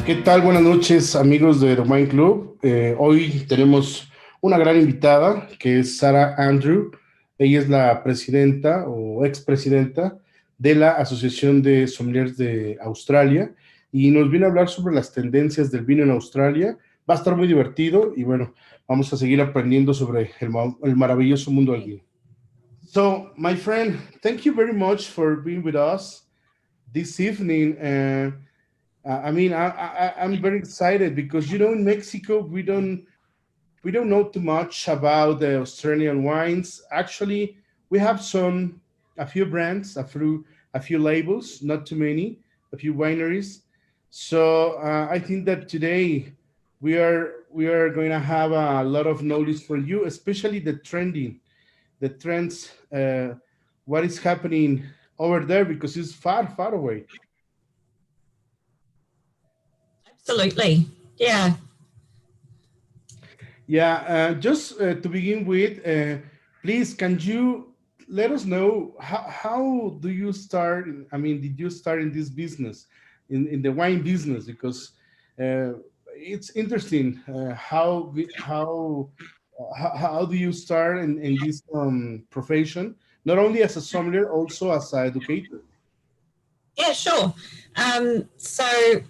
¿Qué tal? Buenas noches, amigos de The Wine Club. Hoy tenemos una gran invitada que es Sarah Andrew. Ella es la presidenta o expresidenta de la Asociación de Sommeliers de Australia y nos viene a hablar sobre las tendencias del vino en Australia. Va a estar muy divertido y bueno, vamos a seguir aprendiendo sobre el maravilloso mundo del vino. So, my friend, thank you very much for being with us this evening. I'm very excited because in Mexico we don't know too much about the Australian wines. Actually, we have a few brands, a few labels, not too many, a few wineries. So I think that today we are going to have a lot of knowledge for you, especially the trends, what is happening over there because it's far, far away. Absolutely. Yeah. Yeah, just to begin with, please, can you let us know how do you start? I mean, did you start in this business, in the wine business? Because uh, it's interesting how do you start in this profession, not only as a sommelier, also as an educator? Yeah, sure. So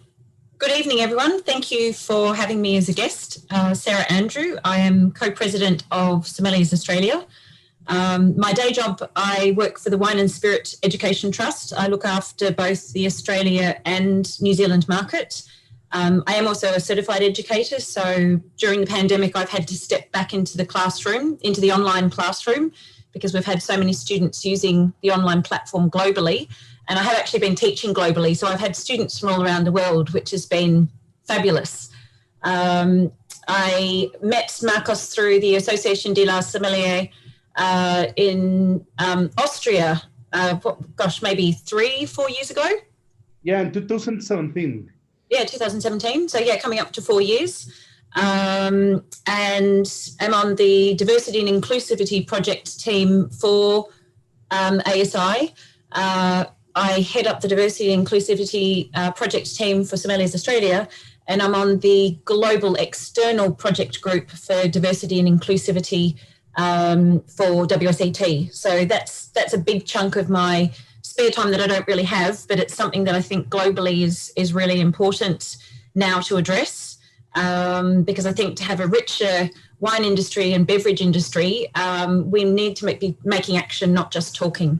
good evening, everyone. Thank you for having me as a guest. Sarah Andrew. I am co-president of Sommeliers Australia. My day job, I work for the Wine and Spirit Education Trust. I look after both the Australia and New Zealand market. I am also a certified educator, so during the pandemic, I've had to step back into the classroom, into the online classroom, because we've had so many students using the online platform globally. And I have actually been teaching globally, so I've had students from all around the world, which has been fabulous. I met Marcos through the Association de la Sommelier in Austria, maybe 3-4 years ago. Yeah, in 2017. Yeah, 2017. So yeah, coming up to 4 years. And I'm on the Diversity and Inclusivity Project team for ASI. I head up the Diversity and Inclusivity Project team for Sommeliers Australia, and I'm on the Global External Project Group for Diversity and Inclusivity for WSET. So that's a big chunk of my spare time that I don't really have, but it's something that I think globally is really important now to address, because I think to have a richer wine industry and beverage industry, we need to be making action, not just talking.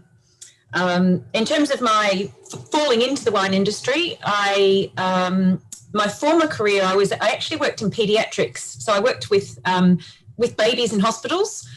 In terms of my falling into the wine industry, my former career, I actually worked in pediatrics. So I worked with babies in hospitals,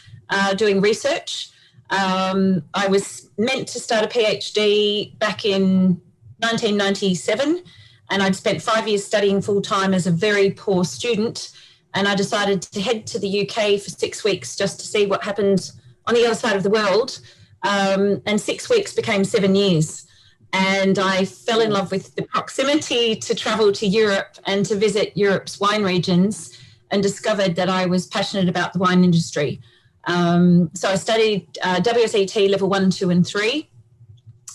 doing research. I was meant to start a PhD back in 1997, and I'd spent 5 years studying full-time as a very poor student, and I decided to head to the UK for 6 weeks just to see what happened on the other side of the world. And 6 weeks became 7 years. And I fell in love with the proximity to travel to Europe and to visit Europe's wine regions, and discovered that I was passionate about the wine industry. So I studied WSET level 1, 2, and 3.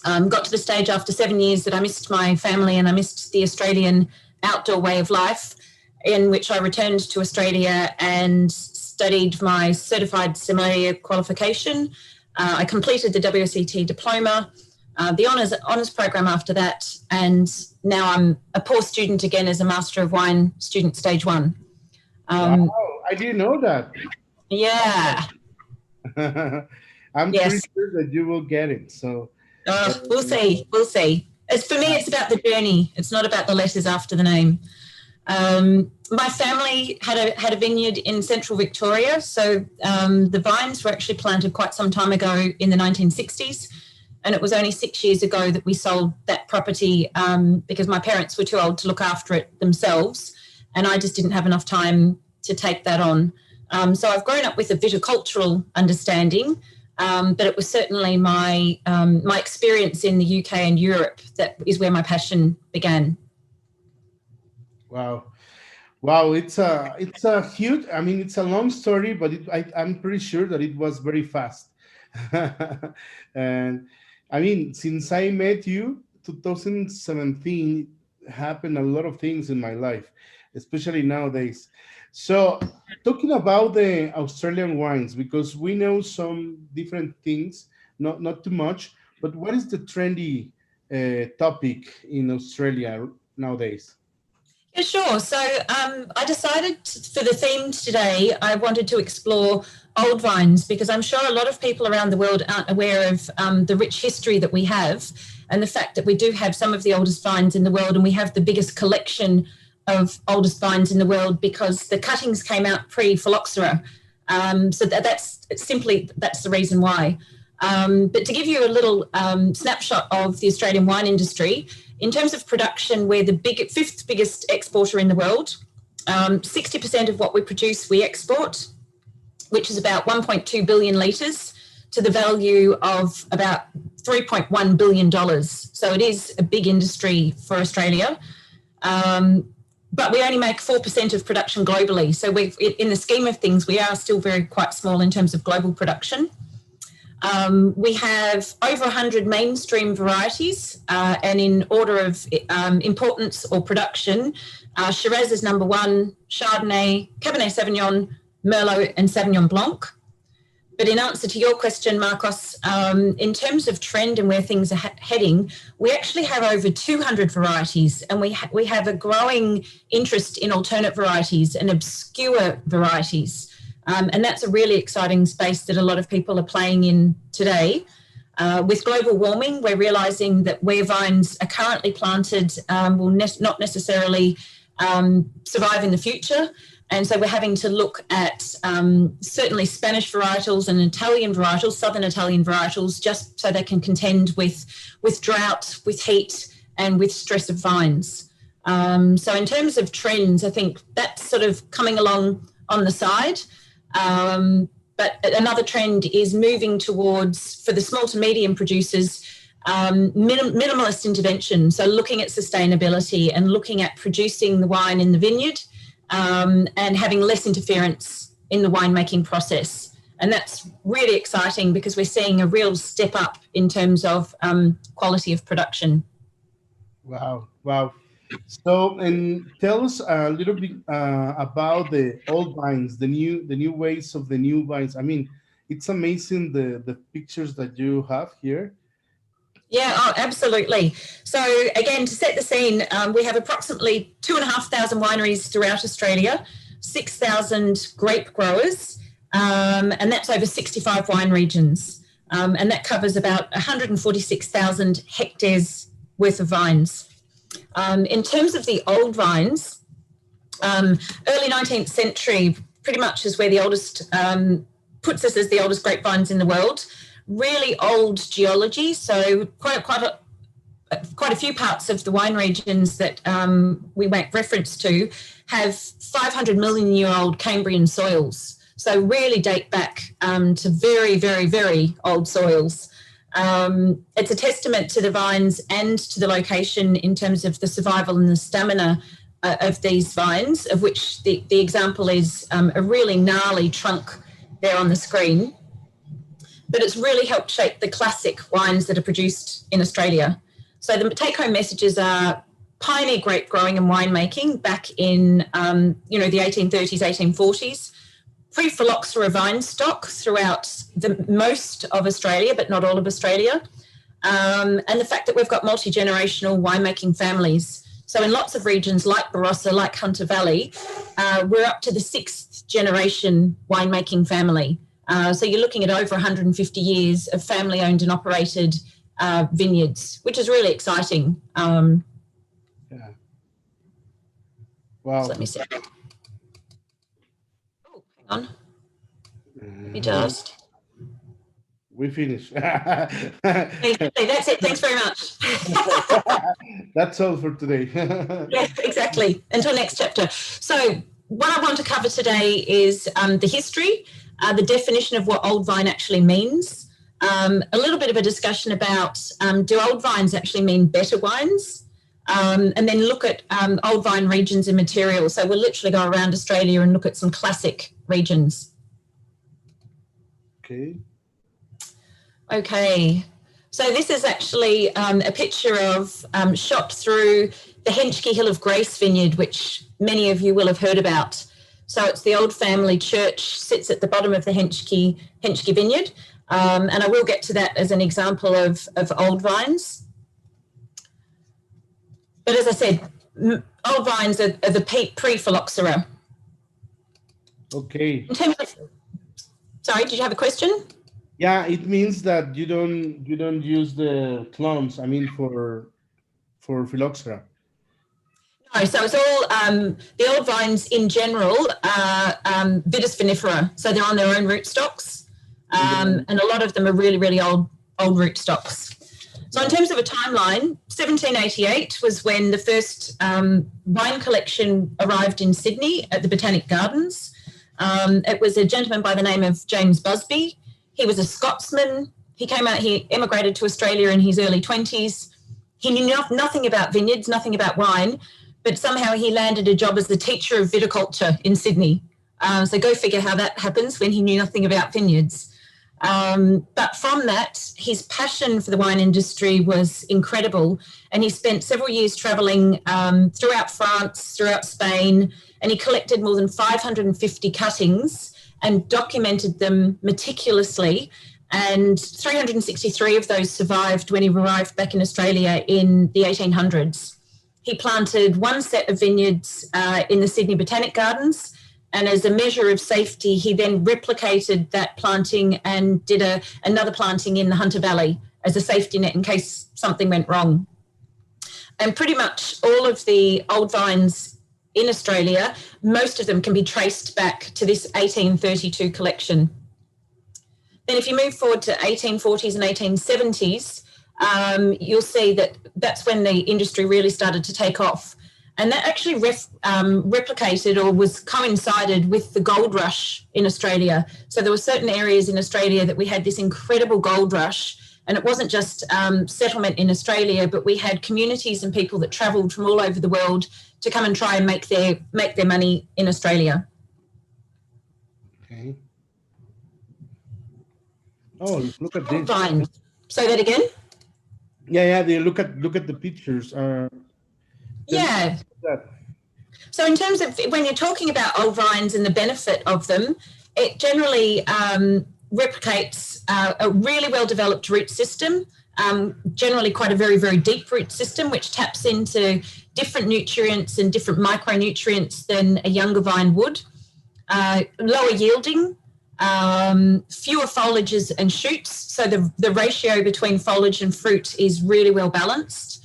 Got to the stage after 7 years that I missed my family and I missed the Australian outdoor way of life, in which I returned to Australia and studied my certified sommelier qualification. I completed the WSET diploma, the honours program after that, and now I'm a poor student again as a Master of Wine student, stage 1. Wow, I didn't know that. Yeah. I'm pretty sure that you will get it. So we'll see. For me, it's about the journey. It's not about the letters after the name. My family had a vineyard in central Victoria, so the vines were actually planted quite some time ago in the 1960s, and it was only 6 years ago that we sold that property because my parents were too old to look after it themselves, and I just didn't have enough time to take that on. So I've grown up with a viticultural understanding, but it was certainly my experience in the UK and Europe that is where my passion began. Wow, it's a huge. I mean, it's a long story, but I'm pretty sure that it was very fast. And I mean, since I met you, 2017, happened a lot of things in my life, especially nowadays. So, talking about the Australian wines, because we know some different things, not too much, but what is the trendy topic in Australia nowadays? Yeah, sure. So I decided for the theme today, I wanted to explore old vines because I'm sure a lot of people around the world aren't aware of the rich history that we have and the fact that we do have some of the oldest vines in the world, and we have the biggest collection of oldest vines in the world because the cuttings came out pre-phylloxera. So that's the reason why. But to give you a little snapshot of the Australian wine industry, in terms of production, we're the fifth biggest exporter in the world. 60% of what we produce, we export, which is about 1.2 billion litres to the value of about $3.1 billion. So it is a big industry for Australia. But we only make 4% of production globally. So in the scheme of things, we are still quite small in terms of global production. We have over 100 mainstream varieties, and in order of importance or production, Shiraz is number one, Chardonnay, Cabernet Sauvignon, Merlot, and Sauvignon Blanc. But in answer to your question, Marcos, in terms of trend and where things are heading, we actually have over 200 varieties, and we have a growing interest in alternate varieties and obscure varieties. And that's a really exciting space that a lot of people are playing in today. With global warming, we're realising that where vines are currently planted will not necessarily survive in the future. And so we're having to look at certainly Spanish varietals and Italian varietals, southern Italian varietals, just so they can contend with drought, with heat, and with stress of vines. So in terms of trends, I think that's sort of coming along on the side. But another trend is moving towards, for the small to medium producers, minimalist intervention. So looking at sustainability and looking at producing the wine in the vineyard and having less interference in the winemaking process. And that's really exciting because we're seeing a real step up in terms of quality of production. Wow, wow. So, and tell us a little bit about the old vines, the new ways of the new vines. I mean, it's amazing the pictures that you have here. Yeah, oh, absolutely. So again, to set the scene, we have approximately 2,500 wineries throughout Australia, 6,000 grape growers, and that's over 65 wine regions. And that covers about 146,000 hectares worth of vines. In terms of the old vines, early 19th century pretty much is where the oldest, puts us as the oldest grapevines in the world. Really old geology, so quite a few parts of the wine regions that we make reference to have 500 million year old Cambrian soils. So really date back to very, very, very old soils. It's a testament to the vines and to the location in terms of the survival and the stamina of these vines, of which the example is a really gnarly trunk there on the screen. But it's really helped shape the classic wines that are produced in Australia. So the take-home messages are pioneer grape growing and winemaking back in the 1830s, 1840s, pre-phylloxera vine stock throughout most of Australia, but not all of Australia, and the fact that we've got multi-generational winemaking families. So in lots of regions like Barossa, like Hunter Valley, we're up to the 6th generation winemaking family. So you're looking at over 150 years of family-owned and operated vineyards, which is really exciting. Yeah. Wow. So let me see. Oh, hang on. Let me just. We finished. That's it. Thanks very much. That's all for today. Yeah, exactly. Until next chapter. So what I want to cover today is the history, the definition of what old vine actually means, a little bit of a discussion about do old vines actually mean better wines, and then look at old vine regions and materials. So we'll literally go around Australia and look at some classic regions. Okay. Okay. So this is actually a picture of shot through the Henschke Hill of Grace vineyard, which many of you will have heard about. So it's the old family church, sits at the bottom of the Henschke vineyard. And I will get to that as an example of old vines. But as I said, old vines are the pre-phylloxera. Okay. In terms of, sorry, did you have a question? Yeah, it means that you don't use the clones. I mean, for phylloxera. No, so it's all the old vines in general are Vitis vinifera, so they're on their own rootstocks, and a lot of them are really, really old rootstocks. So in terms of a timeline, 1788 was when the first wine collection arrived in Sydney at the Botanic Gardens. It was a gentleman by the name of James Busby. He was a Scotsman. He came out, he emigrated to Australia in his early 20s. He knew nothing about vineyards, nothing about wine, but somehow he landed a job as the teacher of viticulture in Sydney. So go figure how that happens when he knew nothing about vineyards. But from that, his passion for the wine industry was incredible. And he spent several years traveling throughout France, throughout Spain, and he collected more than 550 cuttings and documented them meticulously. And 363 of those survived when he arrived back in Australia in the 1800s. He planted one set of vineyards in the Sydney Botanic Gardens, and as a measure of safety, he then replicated that planting and did another planting in the Hunter Valley as a safety net in case something went wrong. And pretty much all of the old vines in Australia, most of them can be traced back to this 1832 collection. Then if you move forward to 1840s and 1870s, you'll see that that's when the industry really started to take off. And that actually replicated or was coincided with the gold rush in Australia. So there were certain areas in Australia that we had this incredible gold rush. And it wasn't just settlement in Australia, but we had communities and people that travelled from all over the world to come and try and make their money in Australia. Okay. Oh, look at this. Fine. Say that again. Yeah. They look at the pictures. Yeah. So in terms of when you're talking about old vines and the benefit of them, it generally replicates a really well-developed root system, generally quite a very, very deep root system, which taps into different nutrients and different micronutrients than a younger vine would. Lower yielding, fewer foliages and shoots, so the ratio between foliage and fruit is really well balanced.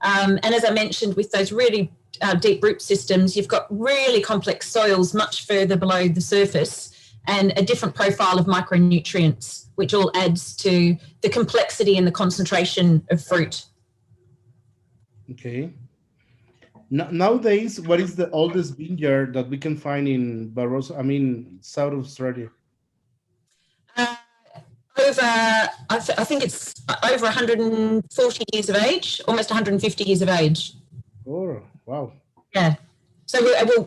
And as I mentioned, with those really deep root systems, you've got really complex soils much further below the surface and a different profile of micronutrients, which all adds to the complexity and the concentration of fruit. Okay. Nowadays, what is the oldest vineyard that we can find in South Australia? I think it's over 140 years of age, almost 150 years of age. Oh, wow. Yeah. So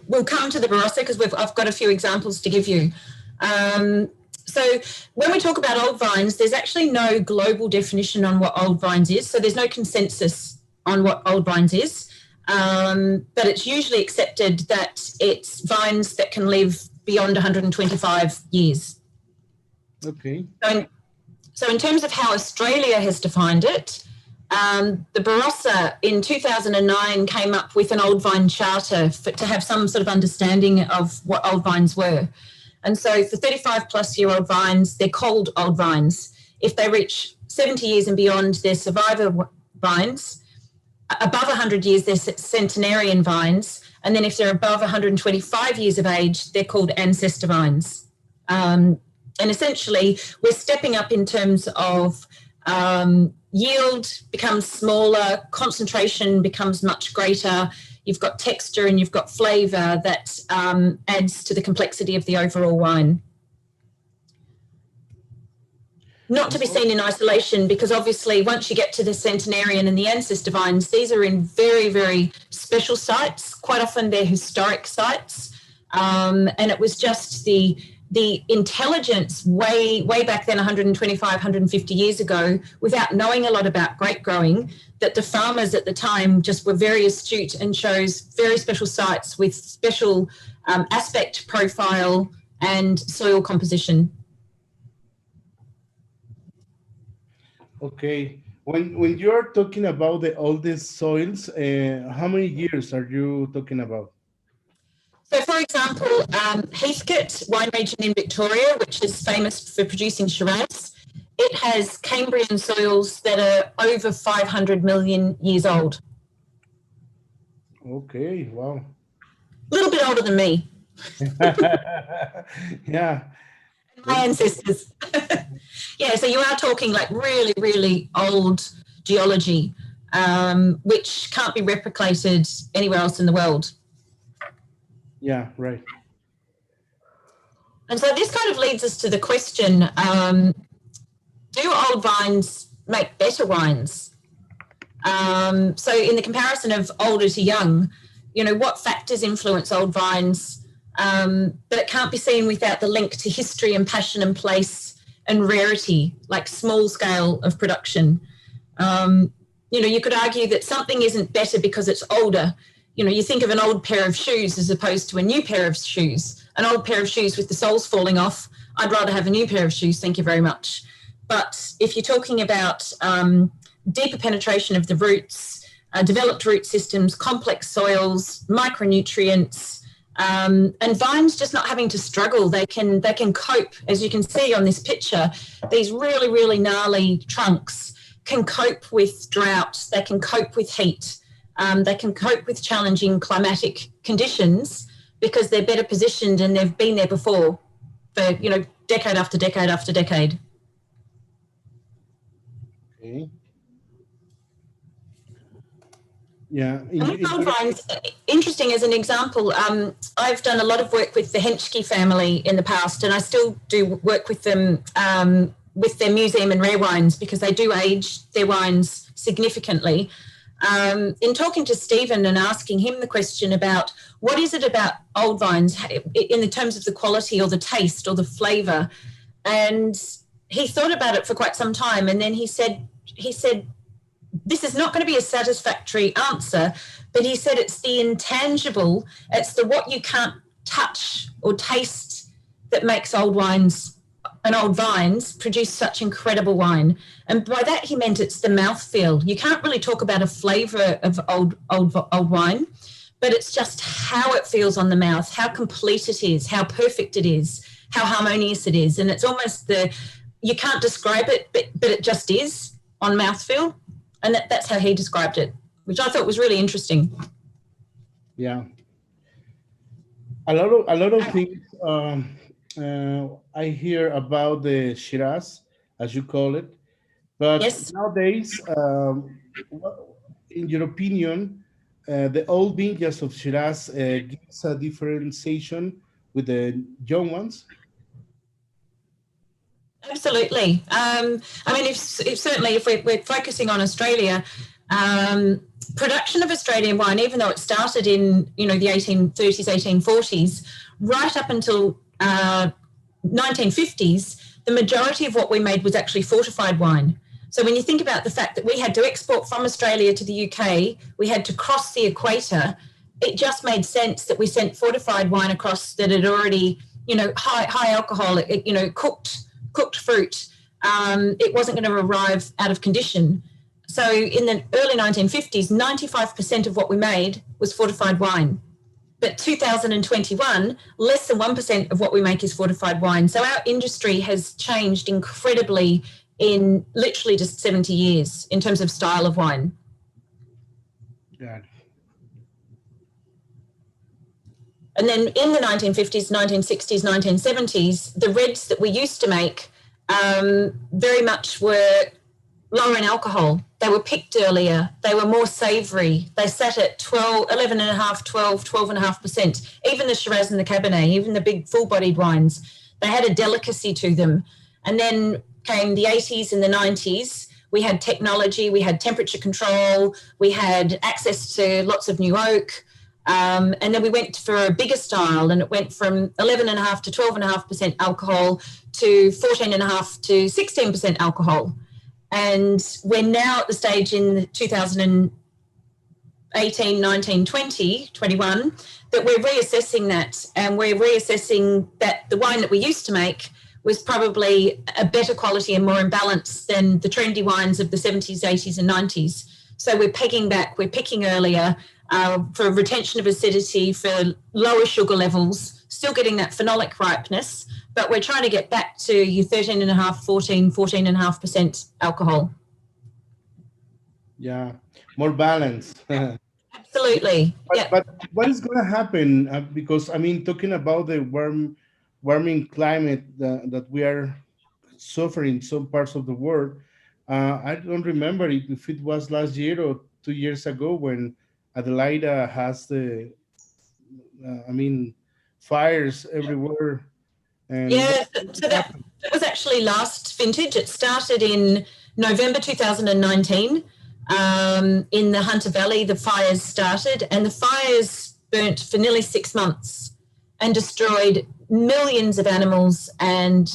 we'll come to the Barossa because I've got a few examples to give you. So when we talk about old vines, there's actually no global definition on what old vines is. So there's no consensus on what old vines is. But it's usually accepted that it's vines that can live beyond 125 years. Okay. So in terms of how Australia has defined it, the Barossa in 2009 came up with an old vine charter to have some sort of understanding of what old vines were. And so for 35 plus year old vines, they're called old vines. If they reach 70 years and beyond, they're survivor vines. Above 100 years, they're centenarian vines. And then if they're above 125 years of age, they're called ancestor vines. And essentially, we're stepping up in terms of yield becomes smaller, concentration becomes much greater. You've got texture and you've got flavour that adds to the complexity of the overall wine. Not to be seen in isolation, because obviously once you get to the centenarian and the ancestor vines, these are in very, very special sites. Quite often they're historic sites. And it was just the the intelligence way back then, 125, 150 years ago, without knowing a lot about grape growing, that the farmers at the time just were very astute and chose very special sites with special aspect profile and soil composition. Okay. When you're talking about the oldest soils, how many years are you talking about? So, for example, Heathcote wine region in Victoria, which is famous for producing Shiraz, it has Cambrian soils that are over 500 million years old. Okay, wow. A little bit older than me. Yeah. My ancestors. Yeah, so you are talking like really, really old geology, which can't be replicated anywhere else in the world. Yeah, right. And so this kind of leads us to the question, do old vines make better wines? So in the comparison of older to young, you know, what factors influence old vines? But it can't be seen without the link to history and passion and place and rarity, like small scale of production. You know, you could argue that something isn't better because it's older. You know, you think of an old pair of shoes as opposed to a new pair of shoes. An old pair of shoes with the soles falling off, I'd rather have a new pair of shoes, thank you very much. But if you're talking about deeper penetration of the roots, developed root systems, complex soils, micronutrients, and vines just not having to struggle, they can cope. As you can see on this picture, these really, really gnarly trunks can cope with drought, they can cope with heat, they can cope with challenging climatic conditions because they're better positioned and they've been there before for, you know, decade after decade after decade. Okay. Yeah. Old vines, interesting as an example, I've done a lot of work with the Henschke family in the past, and I still do work with them with their museum and rare wines because they do age their wines significantly. In talking to Stephen and asking him the question about what is it about old vines in the terms of the quality or the taste or the flavour, and he thought about it for quite some time, and then he said, this is not going to be a satisfactory answer, but he said it's the intangible, it's the what you can't touch or taste that makes old wines and old vines produce such incredible wine. And by that he meant it's the mouthfeel. You can't really talk about a flavour of old wine, but it's just how it feels on the mouth, how complete it is, how perfect it is, how harmonious it is. And it's almost you can't describe it, but it just is on mouthfeel. And that's how he described it, which I thought was really interesting. Yeah. A lot of things I hear about the Shiraz, as you call it, but yes. Nowadays, in your opinion, the old vineyards of Shiraz gives a differentiation with the young ones? Absolutely. I mean, if certainly if we're focusing on Australia, production of Australian wine, even though it started in, you know, the 1830s, 1840s, right up until 1950s, the majority of what we made was actually fortified wine. So when you think about the fact that we had to export from Australia to the UK, we had to cross the equator, it just made sense that we sent fortified wine across that had already, you know, high alcohol, you know, cooked fruit. It wasn't going to arrive out of condition. So in the early 1950s, 95% of what we made was fortified wine. But 2021, less than 1% of what we make is fortified wine. So our industry has changed incredibly in literally just 70 years in terms of style of wine. Yeah. And then in the 1950s, 1960s, 1970s, the reds that we used to make very much were lower in alcohol. They were picked earlier. They were more savoury. They sat at 12.5%. Even the Shiraz and the Cabernet, even the big full-bodied wines, they had a delicacy to them. And then came the 80s and the 90s. We had technology, we had temperature control, we had access to lots of new oak. And then we went for a bigger style, and it went from 11.5 to 12.5% alcohol to 14.5 to 16% alcohol. And we're now at the stage in 2018, 19, 20, 21 that we're reassessing that. And we're reassessing that the wine that we used to make was probably a better quality and more in balance than the trendy wines of the 70s, 80s and 90s. So we're pegging back, we're picking earlier for retention of acidity, for lower sugar levels, still getting that phenolic ripeness, but we're trying to get back to your 13.5, 14, 14.5% alcohol. Yeah, more balance. Absolutely. But what is going to happen? Because, I mean, talking about the warming climate that we are suffering in some parts of the world, I don't remember if it was last year or 2 years ago when Adelaide has fires everywhere. And yeah, so that was actually last vintage. It started in November 2019. In the Hunter Valley, the fires started, and the fires burnt for nearly 6 months and destroyed millions of animals and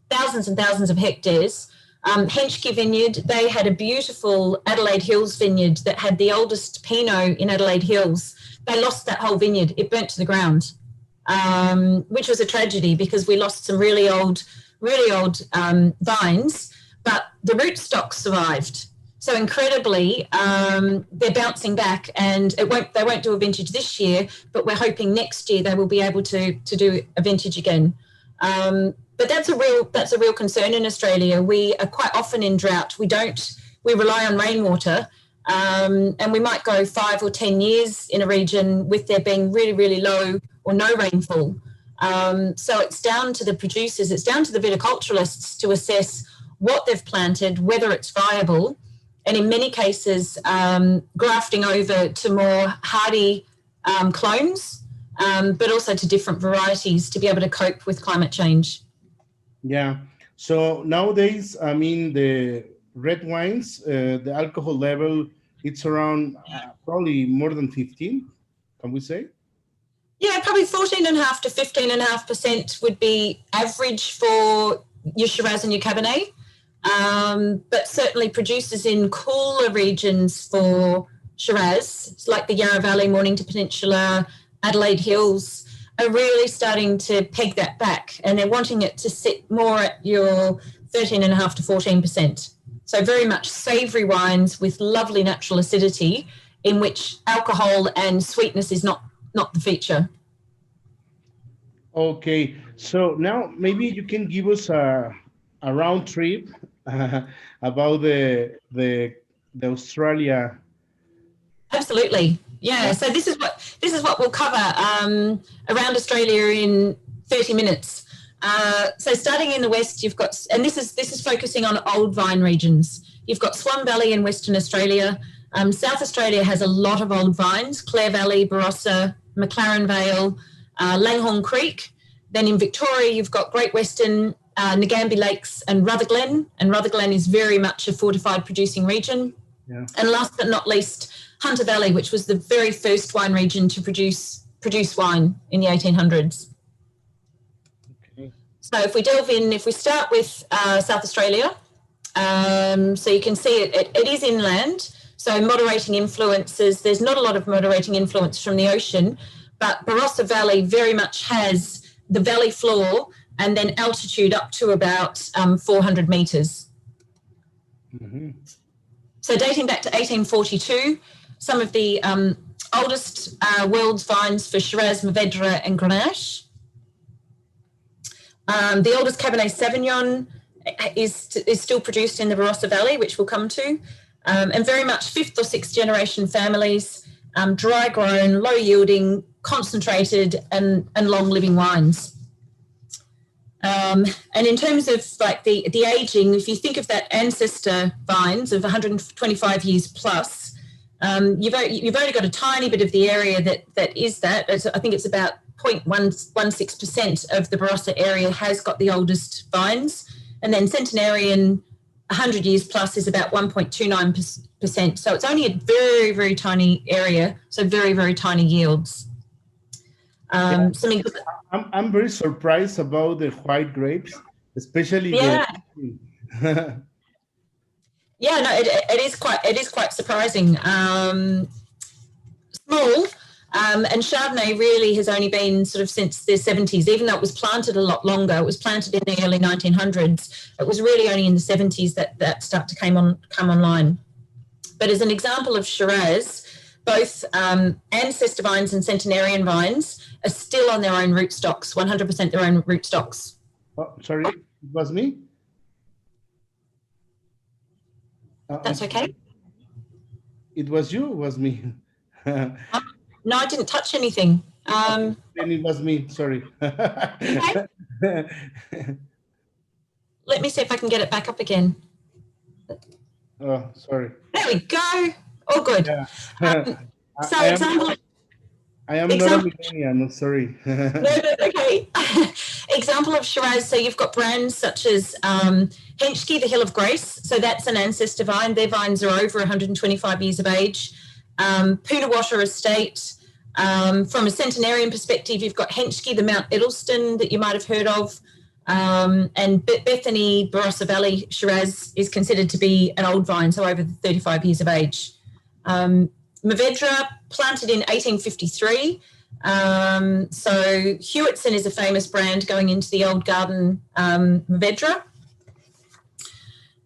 thousands of hectares. Henschke Vineyard, they had a beautiful Adelaide Hills vineyard that had the oldest Pinot in Adelaide Hills. They lost that whole vineyard. It burnt to the ground, which was a tragedy because we lost some really old vines, but the rootstock survived. So incredibly, they're bouncing back, and they won't do a vintage this year, but we're hoping next year they will be able to do a vintage again. But that's a real concern in Australia. We are quite often in drought. We rely on rainwater, and we might go 5 or 10 years in a region with there being really, really low or no rainfall. So it's down to the producers, it's down to the viticulturalists to assess what they've planted, whether it's viable, and in many cases, grafting over to more hardy clones, but also to different varieties to be able to cope with climate change. Yeah. So nowadays, I mean, the red wines, the alcohol level, it's around probably more than 15, can we say? Yeah, probably 14.5 to 15.5% would be average for your Shiraz and your Cabernet. But certainly producers in cooler regions for Shiraz, like the Yarra Valley, Mornington Peninsula, Adelaide Hills, are really starting to peg that back, and they're wanting it to sit more at your 13.5 to 14%. So very much savoury wines with lovely natural acidity in which alcohol and sweetness is not the feature. Okay, so now maybe you can give us a round trip about the Australia. Absolutely, yeah. So this is what we'll cover around Australia in 30 minutes. So starting in the west, you've got, and this is focusing on old vine regions. You've got Swan Valley in Western Australia. South Australia has a lot of old vines: Clare Valley, Barossa, McLaren Vale, Langhorne Creek. Then in Victoria, you've got Great Western, Nagambie Lakes and Rutherglen. And Rutherglen is very much a fortified producing region. Yeah. And last but not least, Hunter Valley, which was the very first wine region to produce wine in the 1800s. Okay. So if we delve in, if we start with South Australia, so you can see it is inland. So moderating influences, there's not a lot of moderating influence from the ocean, but Barossa Valley very much has the valley floor and then altitude up to about 400 metres. Mm-hmm. So dating back to 1842, some of the oldest world's vines for Shiraz, Mourvedre and Grenache. The oldest Cabernet Sauvignon is still produced in the Barossa Valley, which we'll come to. And very much 5th or 6th generation families, dry grown, low yielding, concentrated and long living wines. And in terms of like the aging, if you think of that ancestor vines of 125 years plus, you've only got a tiny bit of the area that is that. I think it's about 0.116% of the Barossa area has got the oldest vines, and then centenarian 100 years plus is about 1.29%. So it's only a very, very tiny area, so very, very tiny yields. I'm very surprised about the white grapes, especially yeah. the. Yeah, no, it is quite surprising. Small, and Chardonnay really has only been sort of since the 70s, even though it was planted a lot longer. It was planted in the early 1900s. It was really only in the 70s that started to come online. But as an example of Shiraz, both ancestor vines and centenarian vines are still on their own rootstocks, 100% their own rootstocks. Oh, sorry, it was me? That's okay. It was you or was me? No, I didn't touch anything. Then it was me, sorry. Okay. Let me see if I can get it back up again. Oh, sorry. There we go. All good. Yeah. I am not a millennial, sorry. No, okay. Example of Shiraz, so you've got brands such as Henschke, the Hill of Grace. So that's an ancestor vine. Their vines are over 125 years of age. Poonawatta Estate. From a centenarian perspective, you've got Henschke, the Mount Edelstone that you might have heard of. And Bethany, Barossa Valley Shiraz is considered to be an old vine, so over 35 years of age. Mourvedre, planted in 1853. So Hewitson is a famous brand going into the old garden Mourvedre.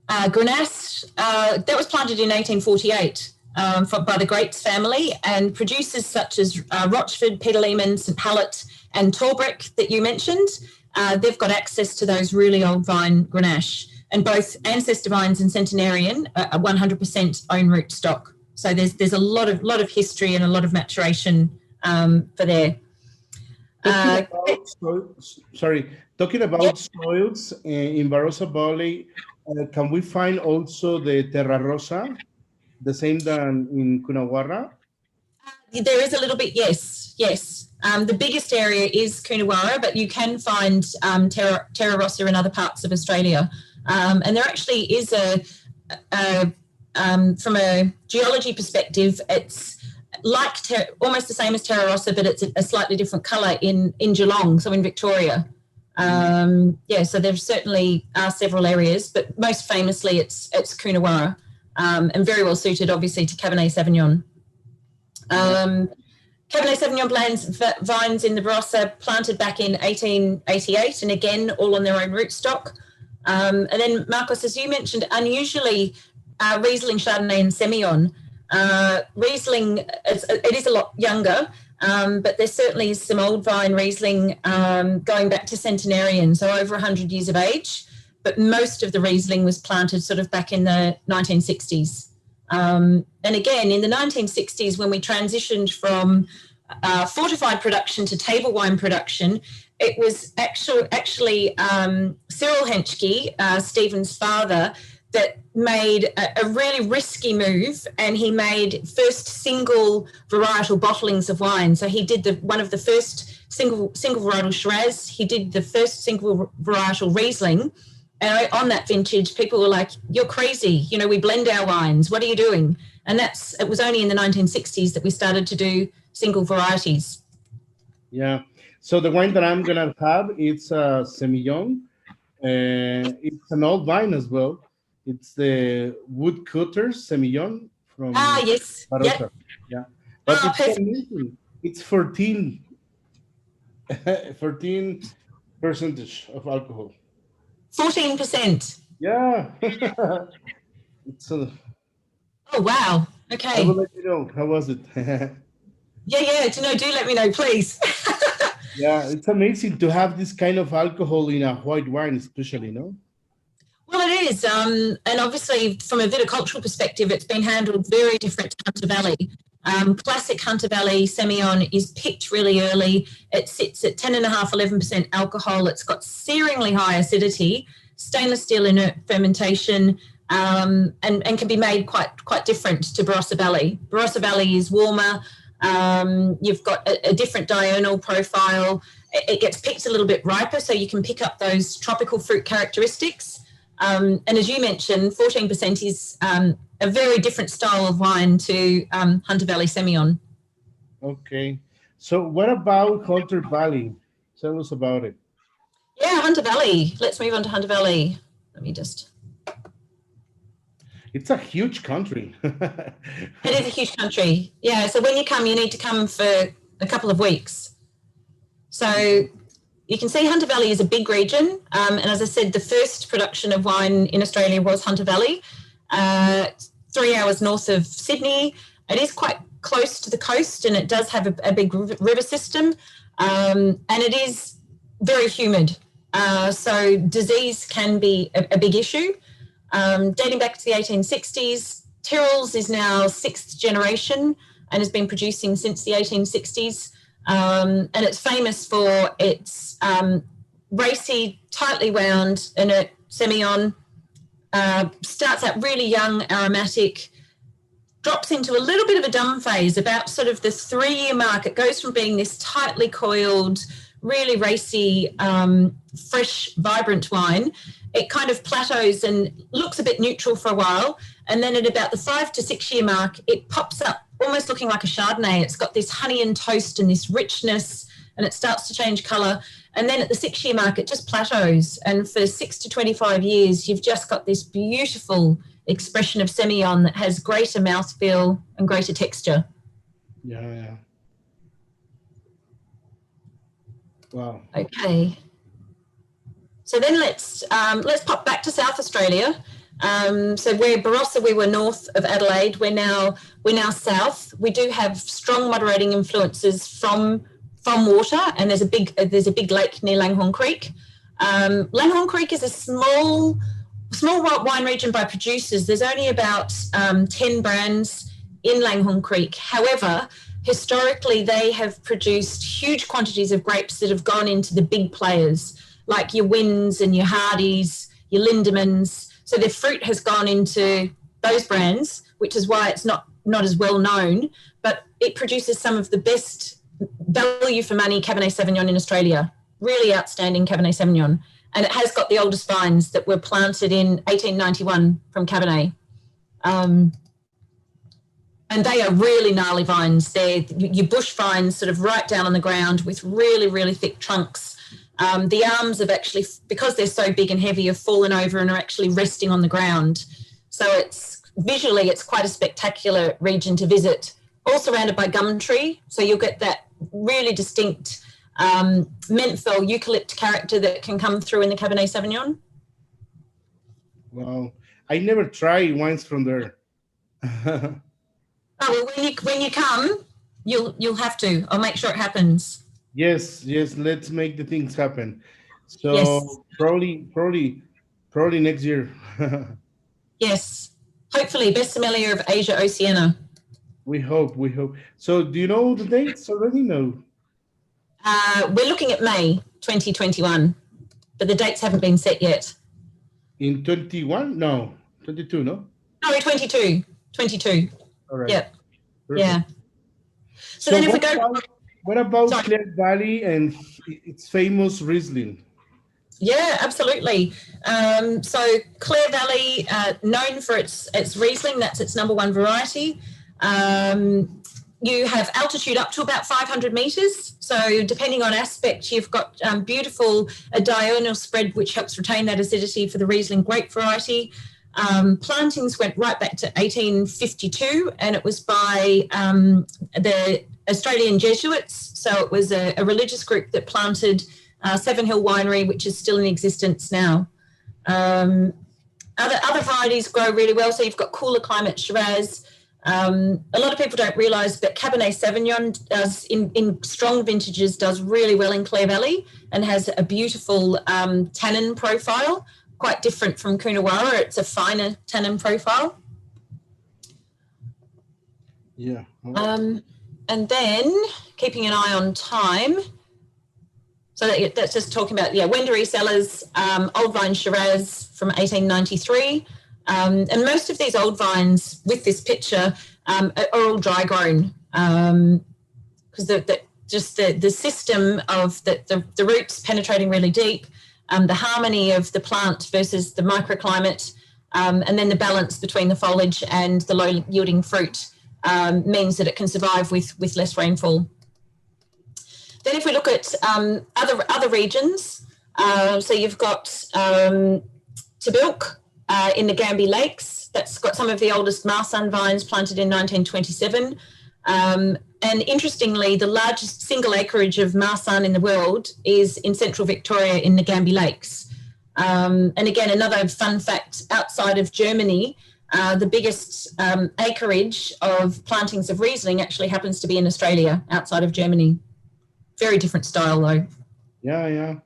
Grenache, that was planted in 1848 by the Greats family, and producers such as Rochford, Peter Lehman, St Hallett and Torbrick that you mentioned, they've got access to those really old vine Grenache, and both ancestor vines and centenarian are 100% own rootstock. So there's a lot of history and a lot of maturation for there. Talking about soils in Barossa Valley, can we find also the Terra Rosa, the same than in Coonawarra? There is a little bit, yes. The biggest area is Coonawarra, but you can find Terra Rosa in other parts of Australia. And there actually is from a geology perspective, it's like almost the same as Terra Rosa, but it's a slightly different colour in Geelong, so in Victoria. So there certainly are several areas, but most famously it's Coonawarra, and very well suited, obviously, to Cabernet Sauvignon. Cabernet Sauvignon vines in the Barossa planted back in 1888, and again, all on their own rootstock. And then, Marcos, as you mentioned, unusually, Riesling, Chardonnay and Semillon. Riesling, it is a lot younger, but there certainly is some old vine Riesling going back to centenarian, so over 100 years of age. But most of the Riesling was planted sort of back in the 1960s. And again, in the 1960s, when we transitioned from fortified production to table wine production, it was actually Cyril Henschke, Stephen's father, that made a really risky move, and he made first single varietal bottlings of wine. So he did one of the first single varietal Shiraz. He did the first single varietal Riesling. And on that vintage, people were like, "You're crazy! You know, we blend our wines. What are you doing?" And it was only in the 1960s that we started to do single varieties. Yeah. So the wine that I'm gonna have, it's a Semillon. It's an old vine as well. It's the Woodcutters Semillon from yes. Barossa. Yep. Yeah. But it's amazing. It's 14% of alcohol. 14%. Yeah. It's oh wow. Okay. I will let you know. How was it? Yeah. Do let me know, please. Yeah, it's amazing to have this kind of alcohol in a white wine, especially, no? Well, it is. And obviously, from a viticultural perspective, it's been handled very different to Hunter Valley. Classic Hunter Valley Semillon is picked really early. It sits at 10.5%, 11% alcohol. It's got searingly high acidity, stainless steel inert fermentation, and can be made quite different to Barossa Valley. Barossa Valley is warmer. You've got a different diurnal profile. It gets picked a little bit riper, so you can pick up those tropical fruit characteristics. And as you mentioned, 14% is a very different style of wine to Hunter Valley Semillon. Okay. So what about Hunter Valley? Tell us about it. Yeah, Hunter Valley. Let's move on to Hunter Valley. Let me just... It's a huge country. It is a huge country. Yeah, so when you come, you need to come for a couple of weeks. So you can see Hunter Valley is a big region. And as I said, the first production of wine in Australia was Hunter Valley, 3 hours north of Sydney. It is quite close to the coast, and it does have a big river system. And it is very humid. So disease can be a big issue. Dating back to the 1860s, Tyrrell's is now 6th generation and has been producing since the 1860s. And it's famous for its racy, tightly wound, inert Semillon. Starts out really young, aromatic, drops into a little bit of a dumb phase about sort of the 3-year mark. It goes from being this tightly coiled, really racy, fresh, vibrant wine. It kind of plateaus and looks a bit neutral for a while. And then at about the 5 to 6 year mark, it pops up almost looking like a Chardonnay. It's got this honey and toast and this richness, and it starts to change colour. And then at the 6 year mark, it just plateaus. And for 6 to 25 years, you've just got this beautiful expression of Semillon that has greater mouthfeel and greater texture. Yeah. Wow. Okay. So then let's pop back to South Australia. So we're Barossa, we were north of Adelaide. We're now south. We do have strong moderating influences from water, and there's a big lake near Langhorne Creek. Langhorne Creek is a small wine region by producers. There's only about 10 brands in Langhorne Creek. However, historically they have produced huge quantities of grapes that have gone into the big players, like your Wynns and your Hardys, your Lindemans. So their fruit has gone into those brands, which is why it's not as well known, but it produces some of the best value for money Cabernet Sauvignon in Australia. Really outstanding Cabernet Sauvignon. And it has got the oldest vines that were planted in 1891 from Cabernet. And they are really gnarly vines. They're your bush vines sort of right down on the ground with really, really thick trunks. The arms have actually, because they're so big and heavy, have fallen over and are actually resting on the ground. So visually it's quite a spectacular region to visit. All surrounded by gum tree, so you'll get that really distinct menthol eucalypt character that can come through in the Cabernet Sauvignon. Well, I never try wines from there. Oh, well, when you come, you'll have to. I'll make sure it happens. Yes, let's make the things happen. So Yes. probably next year. Yes, hopefully best sommelier of Asia Oceania. We hope. So do you know the dates already? No. We're looking at May 2021, but the dates haven't been set yet. In 21? No, 22, no? No, 22. All right. Yep. Perfect. Yeah. So then if we go... What about Sorry. Clare Valley and its famous Riesling? Yeah, absolutely. So Clare Valley, known for its Riesling, that's its #1 variety. You have altitude up to about 500 metres. So depending on aspect, you've got a diurnal spread, which helps retain that acidity for the Riesling grape variety. Plantings went right back to 1852, and it was by the Australian Jesuits. So it was a religious group that planted Seven Hill Winery, which is still in existence now. Other varieties grow really well. So you've got cooler climate Shiraz. A lot of people don't realise that Cabernet Sauvignon does, in strong vintages, does really well in Clare Valley and has a beautiful tannin profile, quite different from Coonawarra. It's a finer tannin profile. Yeah. And then, keeping an eye on time, so that's just talking about, Wendouree Cellars, Old Vine Shiraz from 1893. And most of these old vines with this picture are all dry grown, because the system of the roots penetrating really deep, the harmony of the plant versus the microclimate, and then the balance between the foliage and the low-yielding fruit means that it can survive with less rainfall. Then if we look at other regions, so you've got Tabilk in the Gambie Lakes. That's got some of the oldest marsan vines planted in 1927. And interestingly, the largest single acreage of marsan in the world is in central Victoria in the Gambie Lakes. And again, another fun fact, outside of Germany, the biggest acreage of plantings of Riesling actually happens to be in Australia, outside of Germany. Very different style though. Yeah.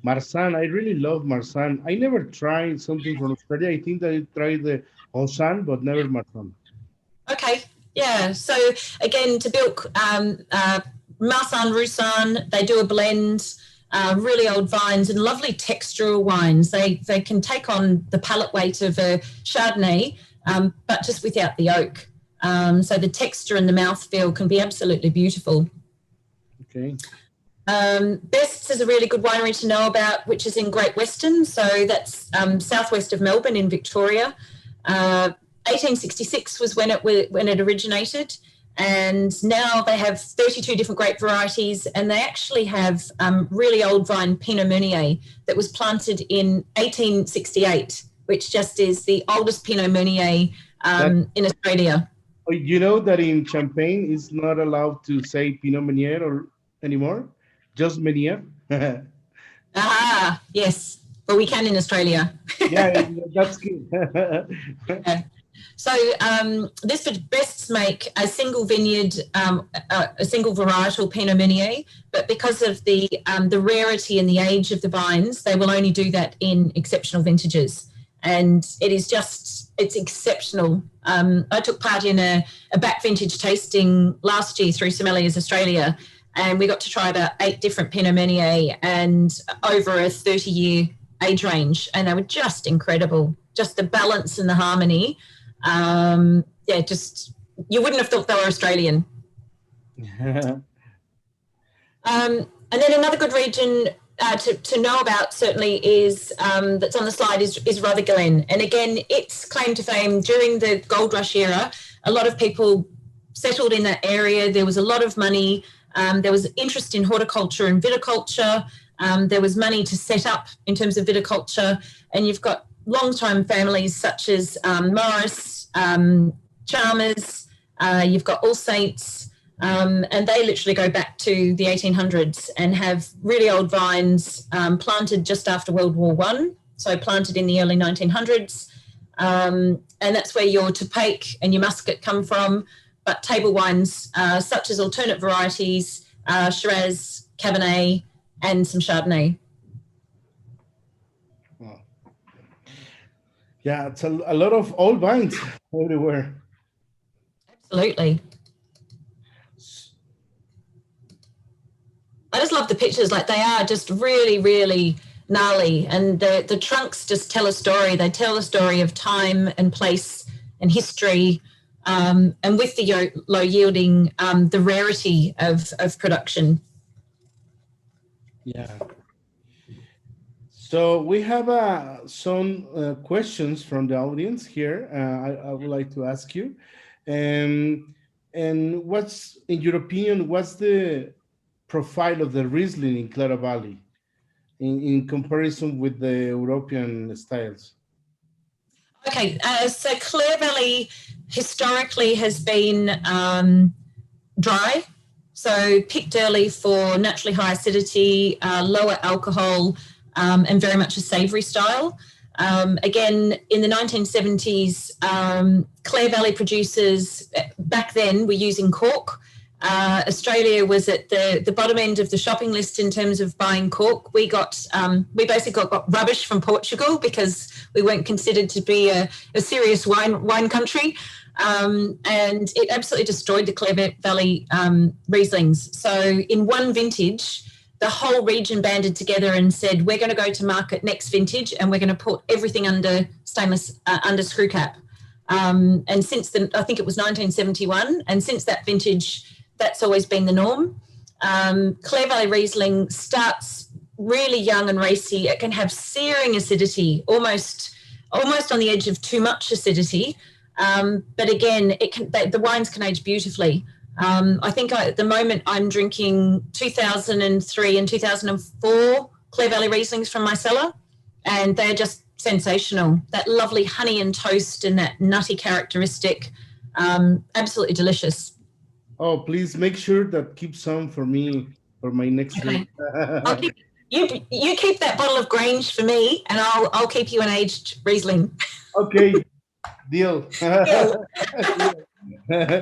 Marsan, I really love Marsan. I never tried something from Australia. I think that I tried the Osan, but never Marsan. Okay. Yeah, so again, Tabilk, Marsan, Roussan, they do a blend, really old vines and lovely textural wines. They can take on the palate weight of a Chardonnay, but just without the oak. So the texture and the mouthfeel can be absolutely beautiful. Okay. Best's is a really good winery to know about, which is in Great Western. So that's southwest of Melbourne in Victoria. 1866 was when it originated, and now they have 32 different grape varieties, and they actually have really old vine Pinot Meunier that was planted in 1868, which just is the oldest Pinot Meunier in Australia. You know that in Champagne it's not allowed to say Pinot Meunier anymore, just Meunier. Yes, but we can in Australia. Yeah, that's good. Yeah. So this would best make a single vineyard, a single varietal Pinot Meunier, but because of the rarity and the age of the vines, they will only do that in exceptional vintages. And it's exceptional. I took part in a back vintage tasting last year through Sommeliers Australia, and we got to try about 8 different Pinot Meunier and over a 30-year age range, and they were just incredible. Just the balance and the harmony. Just you wouldn't have thought they were Australian. And then another good region to know about certainly is that's on the slide is Rutherglen. And again, its claim to fame during the gold rush era, a lot of people settled in that area. There was a lot of money. There was interest in horticulture and viticulture. There was money to set up in terms of viticulture. And you've got long-time families such as Morris, Chalmers, you've got All Saints, and they literally go back to the 1800s and have really old vines planted just after World War I, so planted in the early 1900s. And that's where your Topache and your Muscat come from, but table wines such as alternate varieties, Shiraz, Cabernet, and some Chardonnay. Yeah, it's a lot of old vines everywhere. Absolutely. I just love the pictures. Like, they are just really, really gnarly, and the trunks just tell a story. They tell a story of time and place and history, and with the low yielding, the rarity of production. Yeah. So we have some questions from the audience here. I would like to ask you, and what's, in your opinion, what's the profile of the Riesling in Clara Valley in comparison with the European styles? Okay, so Clare Valley historically has been dry, so picked early for naturally high acidity, lower alcohol, and very much a savoury style. Again, in the 1970s, Clare Valley producers back then were using cork. Australia was at the bottom end of the shopping list in terms of buying cork. We basically got rubbish from Portugal because we weren't considered to be a serious wine country. And it absolutely destroyed the Clare Valley Rieslings. So in one vintage, the whole region banded together and said, we're going to go to market next vintage and we're going to put everything under stainless, under screw cap. And since then, I think it was 1971, and since that vintage, that's always been the norm. Clare Valley Riesling starts really young and racy. It can have searing acidity, almost on the edge of too much acidity. But again, the wines can age beautifully. I think at the moment I'm drinking 2003 and 2004 Clare Valley Rieslings from my cellar, and they're just sensational. That lovely honey and toast and that nutty characteristic, absolutely delicious. Oh, please make sure that keep some for me for my next drink. I'll keep, you keep that bottle of Grange for me, and I'll keep you an aged Riesling. Okay, deal. Okay.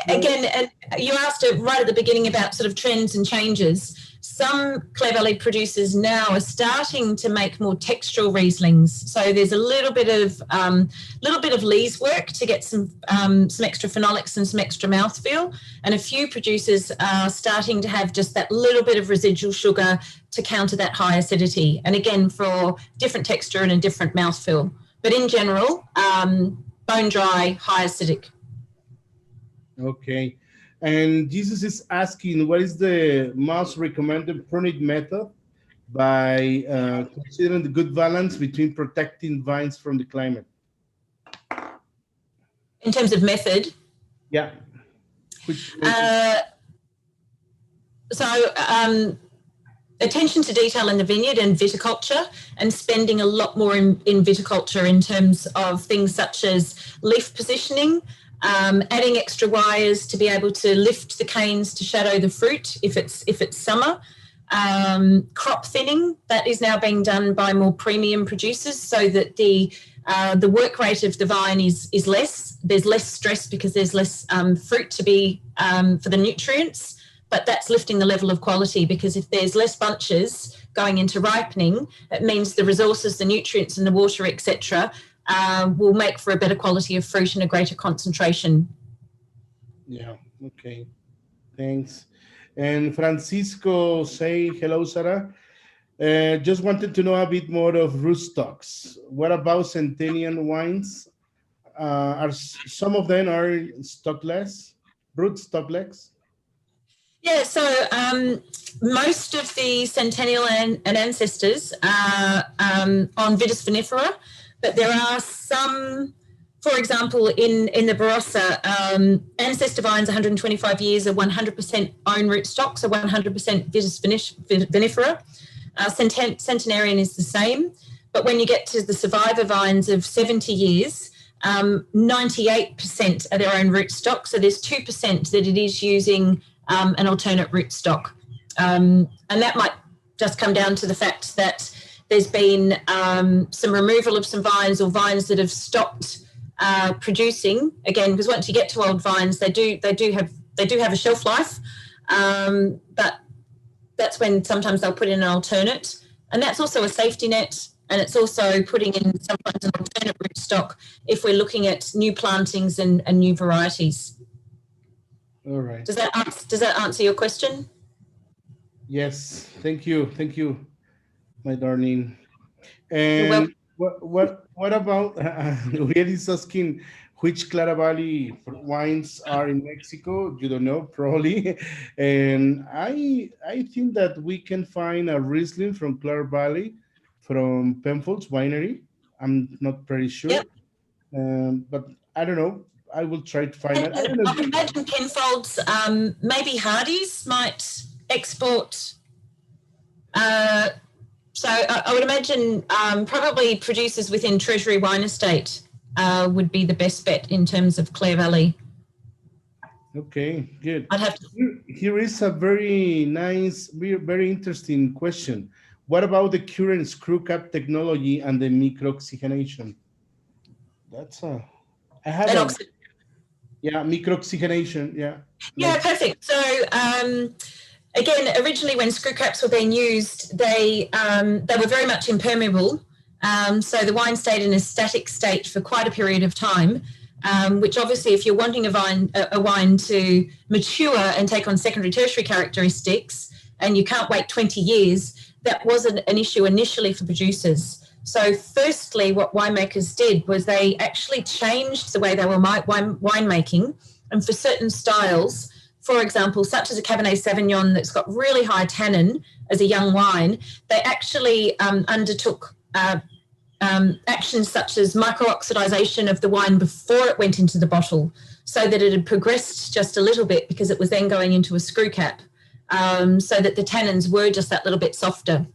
Again, and you asked right at the beginning about sort of trends and changes. Some Clare Valley producers now are starting to make more textural Rieslings. So there's a little bit of lees work to get some extra phenolics and some extra mouthfeel. And a few producers are starting to have just that little bit of residual sugar to counter that high acidity. And again, for different texture and a different mouthfeel. But in general, bone dry, high acidic. Okay. And Jesus is asking, what is the most recommended pruning method by considering the good balance between protecting vines from the climate? In terms of method? Yeah. Attention to detail in the vineyard and viticulture, and spending a lot more in viticulture in terms of things such as leaf positioning, adding extra wires to be able to lift the canes to shadow the fruit if it's summer. Crop thinning, that is now being done by more premium producers so that the work rate of the vine is less. There's less stress because there's less fruit to be for the nutrients, but that's lifting the level of quality, because if there's less bunches going into ripening, it means the resources, the nutrients and the water, etc., will make for a better quality of fruit and a greater concentration. Yeah, okay, thanks. And Francisco say, hello, Sarah. Just wanted to know a bit more of rootstocks. What about Centennial wines? Are some of them are rootstockless? Yeah, so most of the Centennial and Ancestors are on Vitis vinifera, but there are some, for example, in the Barossa, Ancestor vines 125 years are 100% own rootstock, so 100% Vitis vinifera. Centenarian is the same, but when you get to the survivor vines of 70 years, 98% are their own rootstock, so there's 2% that it is using an alternate rootstock. And that might just come down to the fact that there's been some removal of some vines, or vines that have stopped producing again, because once you get to old vines, they do have a shelf life, but that's when sometimes they'll put in an alternate, and that's also a safety net, and it's also putting in sometimes an alternate rootstock if we're looking at new plantings and new varieties. All right. Does that answer your question? Yes, thank you, my darling. And what about Uriel is asking which Clara Valley wines are in Mexico? You don't know, probably. And I think that we can find a Riesling from Clara Valley from Penfolds Winery. I'm not pretty sure, yep. But I don't know. I will try to find it. I imagine Penfolds, maybe Hardy's might export. So I would imagine probably producers within Treasury Wine Estate would be the best bet in terms of Clare Valley. Okay, good. I'd have to. Here is a very nice, very interesting question. What about the current screw cap technology and the micro-oxygenation? That's micro-oxygenation, yeah. Yeah, perfect. So again, originally when screw caps were being used, they were very much impermeable. So the wine stayed in a static state for quite a period of time, which obviously if you're wanting a wine to mature and take on secondary, tertiary characteristics, and you can't wait 20 years, that wasn't an issue initially for producers. So firstly, what winemakers did was they actually changed the way they were winemaking, and for certain styles, for example, such as a Cabernet Sauvignon that's got really high tannin as a young wine, they actually undertook actions such as micro-oxidization of the wine before it went into the bottle, so that it had progressed just a little bit because it was then going into a screw cap, so that the tannins were just that little bit softer.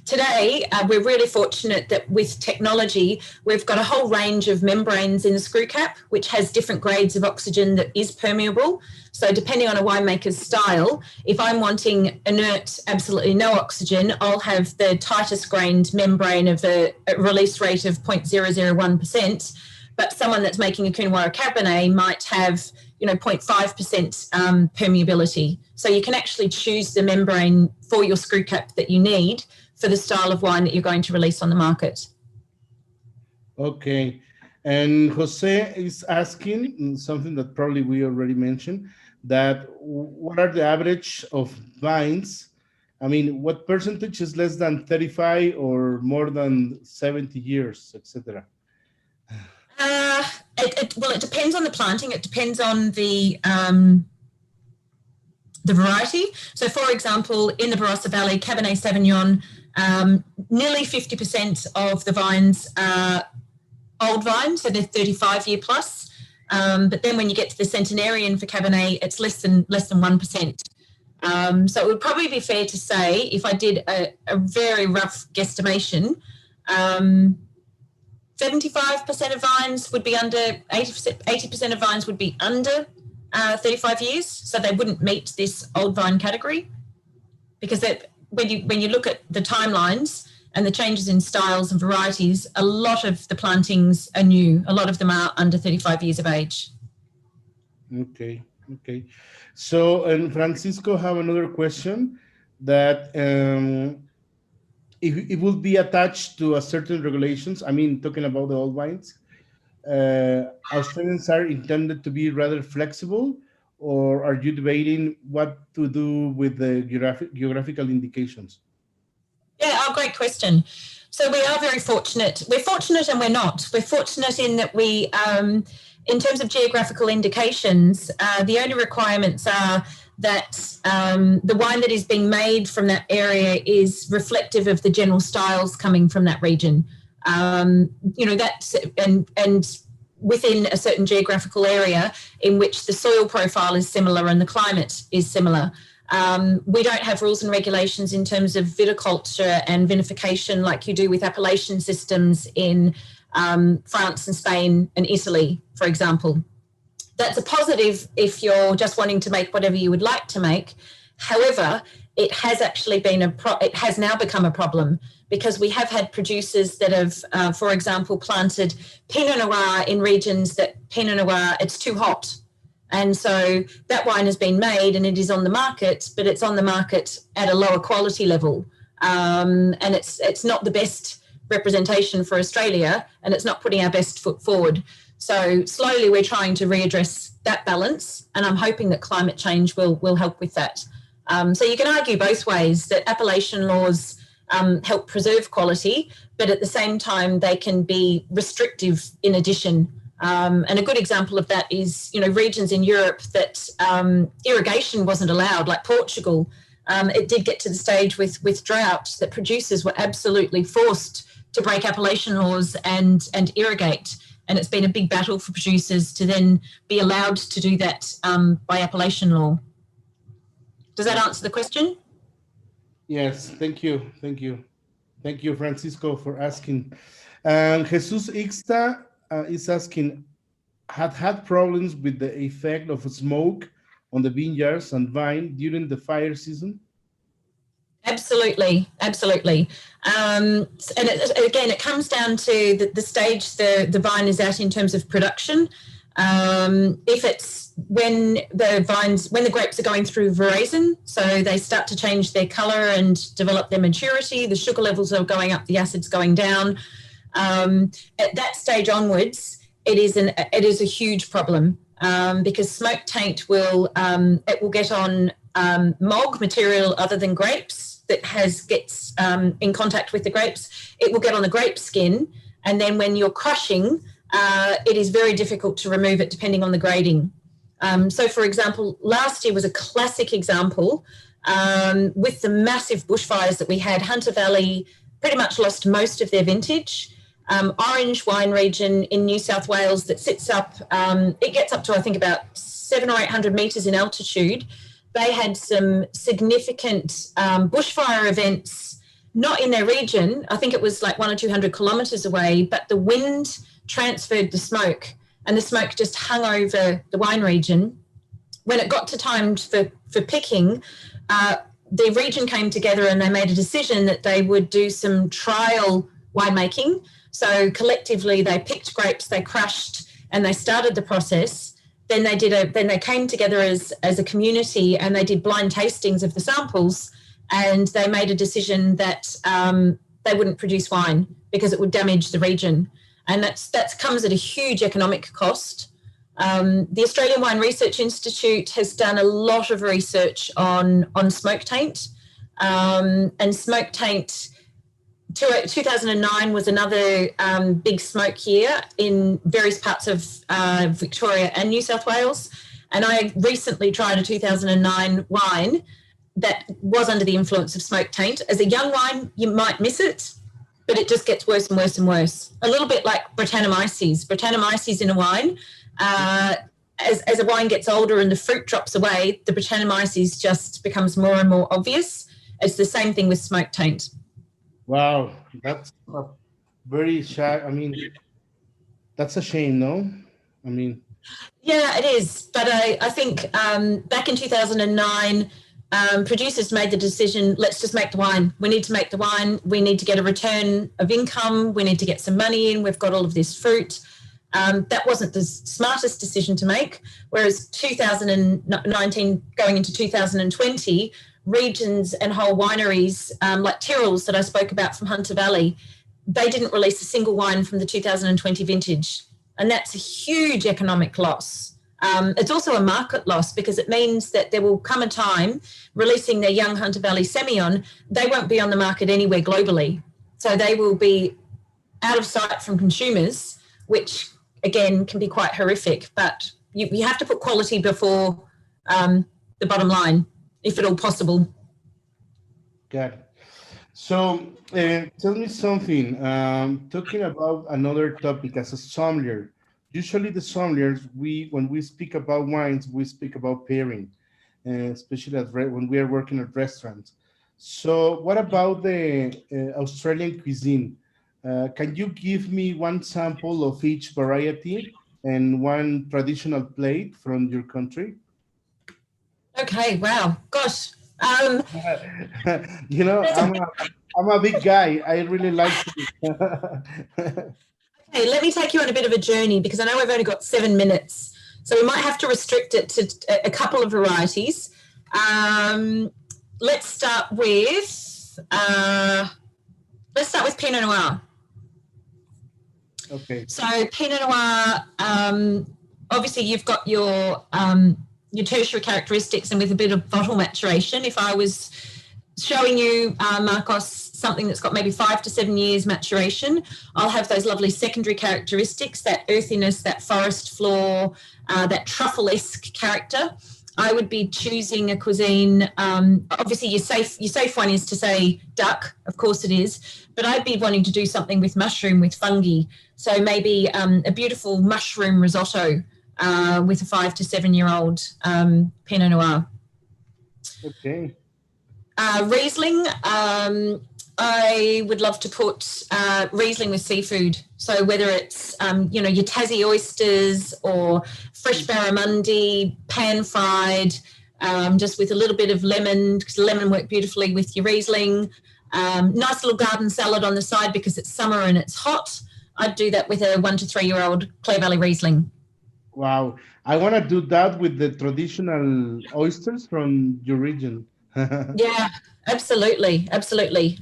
Today, we're really fortunate that with technology, we've got a whole range of membranes in the screw cap, which has different grades of oxygen that is permeable. So depending on a winemaker's style, if I'm wanting inert, absolutely no oxygen, I'll have the tightest grained membrane of a release rate of 0.001%. But someone that's making a Coonawarra Cabernet might have, 0.5% permeability. So you can actually choose the membrane for your screw cap that you need for the style of wine that you're going to release on the market. Okay. And Jose is asking something that probably we already mentioned, that what are the average of vines? I mean, what percentage is less than 35 or more than 70 years, etc.? Well, it depends on the planting. It depends on the variety. So, for example, in the Barossa Valley, Cabernet Sauvignon, nearly 50% of the vines are old vines, so they're 35-year plus. But then when you get to the centenarian for Cabernet, it's less than 1%. So it would probably be fair to say, if I did a very rough guesstimation, 75% of vines would be under 80% of vines would be under 35 years, so they wouldn't meet this old vine category, because when you look at the timelines and the changes in styles and varieties, a lot of the plantings are new. A lot of them are under 35 years of age. Okay. So, and Francisco have another question, that if it would be attached to a certain regulations, I mean, talking about the old wines, Australians are intended to be rather flexible, or are you debating what to do with the geographical indications? Yeah, great question. So we are very fortunate. We're fortunate and we're not. We're fortunate in that we, in terms of geographical indications, the only requirements are that the wine that is being made from that area is reflective of the general styles coming from that region. That's and within a certain geographical area in which the soil profile is similar and the climate is similar. We don't have rules and regulations in terms of viticulture and vinification like you do with appellation systems in France and Spain and Italy, for example. That's a positive if you're just wanting to make whatever you would like to make. However, it has actually been it has now become a problem, because we have had producers that have, for example, planted Pinot Noir in regions that Pinot Noir, it's too hot. And so that wine has been made and it is on the market, but it's on the market at a lower quality level. And it's not the best representation for Australia, and it's not putting our best foot forward. So slowly we're trying to readdress that balance, and I'm hoping that climate change will help with that. So you can argue both ways, that appellation laws help preserve quality, but at the same time they can be restrictive in addition. And a good example of that is, regions in Europe that irrigation wasn't allowed, like Portugal. It did get to the stage with drought that producers were absolutely forced to break appellation laws and irrigate. And it's been a big battle for producers to then be allowed to do that by appellation law. Does that answer the question? Yes, thank you. Thank you, Francisco, for asking. Jesus Ixta is asking, had problems with the effect of smoke on the vineyards and vine during the fire season? Absolutely. And it comes down to the stage the vine is at in terms of production. If it's when the grapes are going through veraison, so they start to change their color and develop their maturity, the sugar levels are going up, the acid's going down. At that stage onwards, it is a huge problem, because smoke taint will get on mog material other than grapes that gets in contact with the grapes. It will get on the grape skin, and then when you're crushing, it is very difficult to remove it depending on the grading. So, for example, last year was a classic example with the massive bushfires that we had. Hunter Valley pretty much lost most of their vintage. Orange wine region in New South Wales that sits up, it gets up to, I think, about 700 or 800 metres in altitude. They had some significant bushfire events, not in their region. I think it was like 100 or 200 kilometres away, but the wind transferred the smoke, and the smoke just hung over the wine region. When it got to time for picking, the region came together and they made a decision that they would do some trial winemaking. So collectively, they picked grapes, they crushed, and they started the process. Then they came together as a community and they did blind tastings of the samples, and they made a decision that they wouldn't produce wine because it would damage the region. And that comes at a huge economic cost. The Australian Wine Research Institute has done a lot of research on smoke taint, and smoke taint. 2009 was another big smoke year in various parts of Victoria and New South Wales. And I recently tried a 2009 wine that was under the influence of smoke taint. As a young wine, you might miss it, but it just gets worse and worse and worse. A little bit like Brettanomyces. Brettanomyces in a wine, as a wine gets older and the fruit drops away, the Brettanomyces just becomes more and more obvious. It's the same thing with smoke taint. Wow, that's a very sad. I mean, that's a shame, no? I mean, yeah, it is. But I think back in 2009, producers made the decision, let's just make the wine. We need to make the wine. We need to get a return of income. We need to get some money in. We've got all of this fruit. That wasn't the smartest decision to make. Whereas 2019 going into 2020, regions and whole wineries like Tyrrell's that I spoke about from Hunter Valley, they didn't release a single wine from the 2020 vintage. And that's a huge economic loss. It's also a market loss because it means that there will come a time releasing their young Hunter Valley Semillon, they won't be on the market anywhere globally. So they will be out of sight from consumers, which again can be quite horrific. But you have to put quality before the bottom line, if at all possible. got it. So tell me something, talking about another topic as a sommelier. Usually the sommeliers, when we speak about wines, we speak about pairing, especially when we are working at restaurants. So what about the Australian cuisine? Can you give me one sample of each variety and one traditional plate from your country? Okay, wow, gosh. You know, I'm a big guy. I really like to. Okay, let me take you on a bit of a journey because I know we've only got 7 minutes. So we might have to restrict it to a couple of varieties. Let's start with Pinot Noir. Okay. So Pinot Noir, obviously you've got your tertiary characteristics and with a bit of bottle maturation. If I was showing you, Marcos, something that's got maybe 5 to 7 years maturation, I'll have those lovely secondary characteristics, that earthiness, that forest floor, that truffle-esque character. I would be choosing a cuisine. Obviously, your safe one is to say duck, of course it is, but I'd be wanting to do something with mushroom, with fungi. So maybe a beautiful mushroom risotto with a 5 to 7 year old Pinot Noir. Okay. Riesling, I would love to put Riesling with seafood. So whether it's, your Tassie oysters or fresh barramundi, pan-fried, just with a little bit of lemon, because lemon work beautifully with your Riesling. Nice little garden salad on the side because it's summer and it's hot. I'd do that with a 1 to 3 year old Clare Valley Riesling. Wow. I want to do that with the traditional oysters from your region. Yeah, absolutely. Absolutely.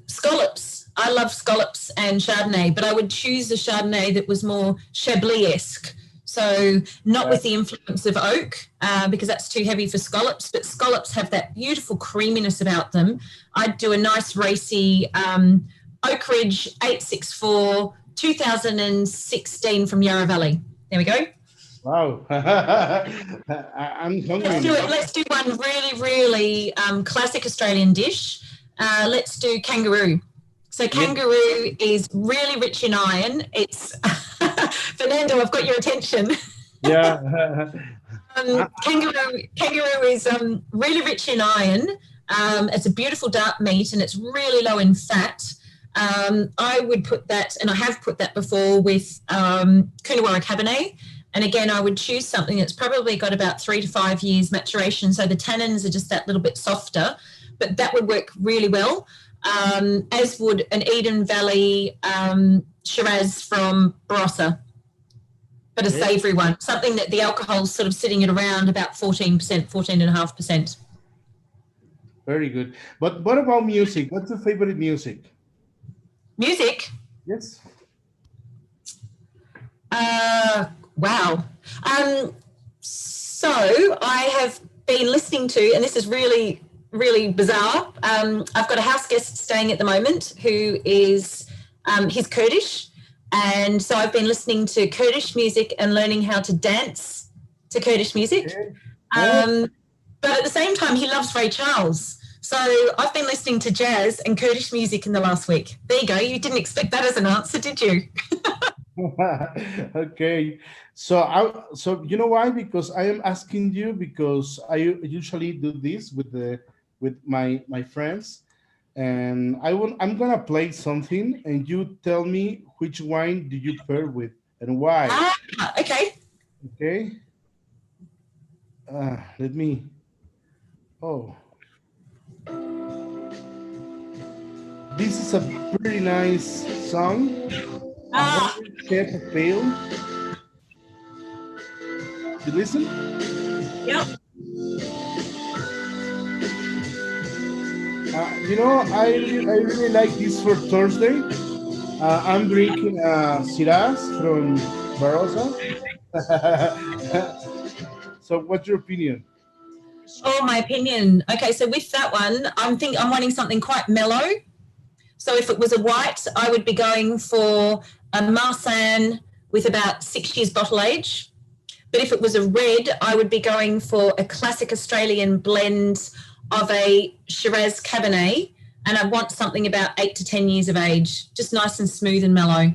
Scallops. I love scallops and Chardonnay, but I would choose a Chardonnay that was more Chablis-esque. So not with the influence of oak, because that's too heavy for scallops, but scallops have that beautiful creaminess about them. I'd do a nice racy Oak Ridge 864 2016 from Yarra Valley. There we go. Wow. I'm hungry Let's do now. it. Let's do one really, really classic Australian dish. Let's do kangaroo. So Yeah. kangaroo is really rich in iron. It's Fernando, I've got your attention. Yeah. Kangaroo is really rich in iron. It's a beautiful dark meat and it's really low in fat. I would put that, and I have put that before with Coonawarra Cabernet. And again, I would choose something that's probably got about 3 to 5 years maturation. So the tannins are just that little bit softer, but that would work really well. As would an Eden Valley Shiraz from Barossa, but a savoury one, something that the alcohol's sort of sitting at around about 14%, 14.5%. Very good. But what about music? What's your favorite music? Music? Yes. Wow. So I have been listening to, and this is really, really bizarre. I've got a house guest staying at the moment who is, he's Kurdish. And so I've been listening to Kurdish music and learning how to dance to Kurdish music. But at the same time, he loves Ray Charles. So I've been listening to jazz and Kurdish music in the last week. There you go. You didn't expect that as an answer, did you? Okay. So you know why? Because I am asking you because I usually do this with my friends, and I'm gonna play something, and you tell me which wine do you pair with and why. Okay. Okay. Let me. Oh, this is a pretty nice song. A hundred shades of pale. You listen? Yep. I really like this for Thursday. I'm drinking Shiraz from Barossa. So, what's your opinion? Oh, my opinion. Okay, so with that one, I'm wanting something quite mellow. So if it was a white, I would be going for a Marsanne with about 6 years bottle age. But if it was a red, I would be going for a classic Australian blend of a Shiraz Cabernet, and I want something about 8 to 10 years of age, just nice and smooth and mellow.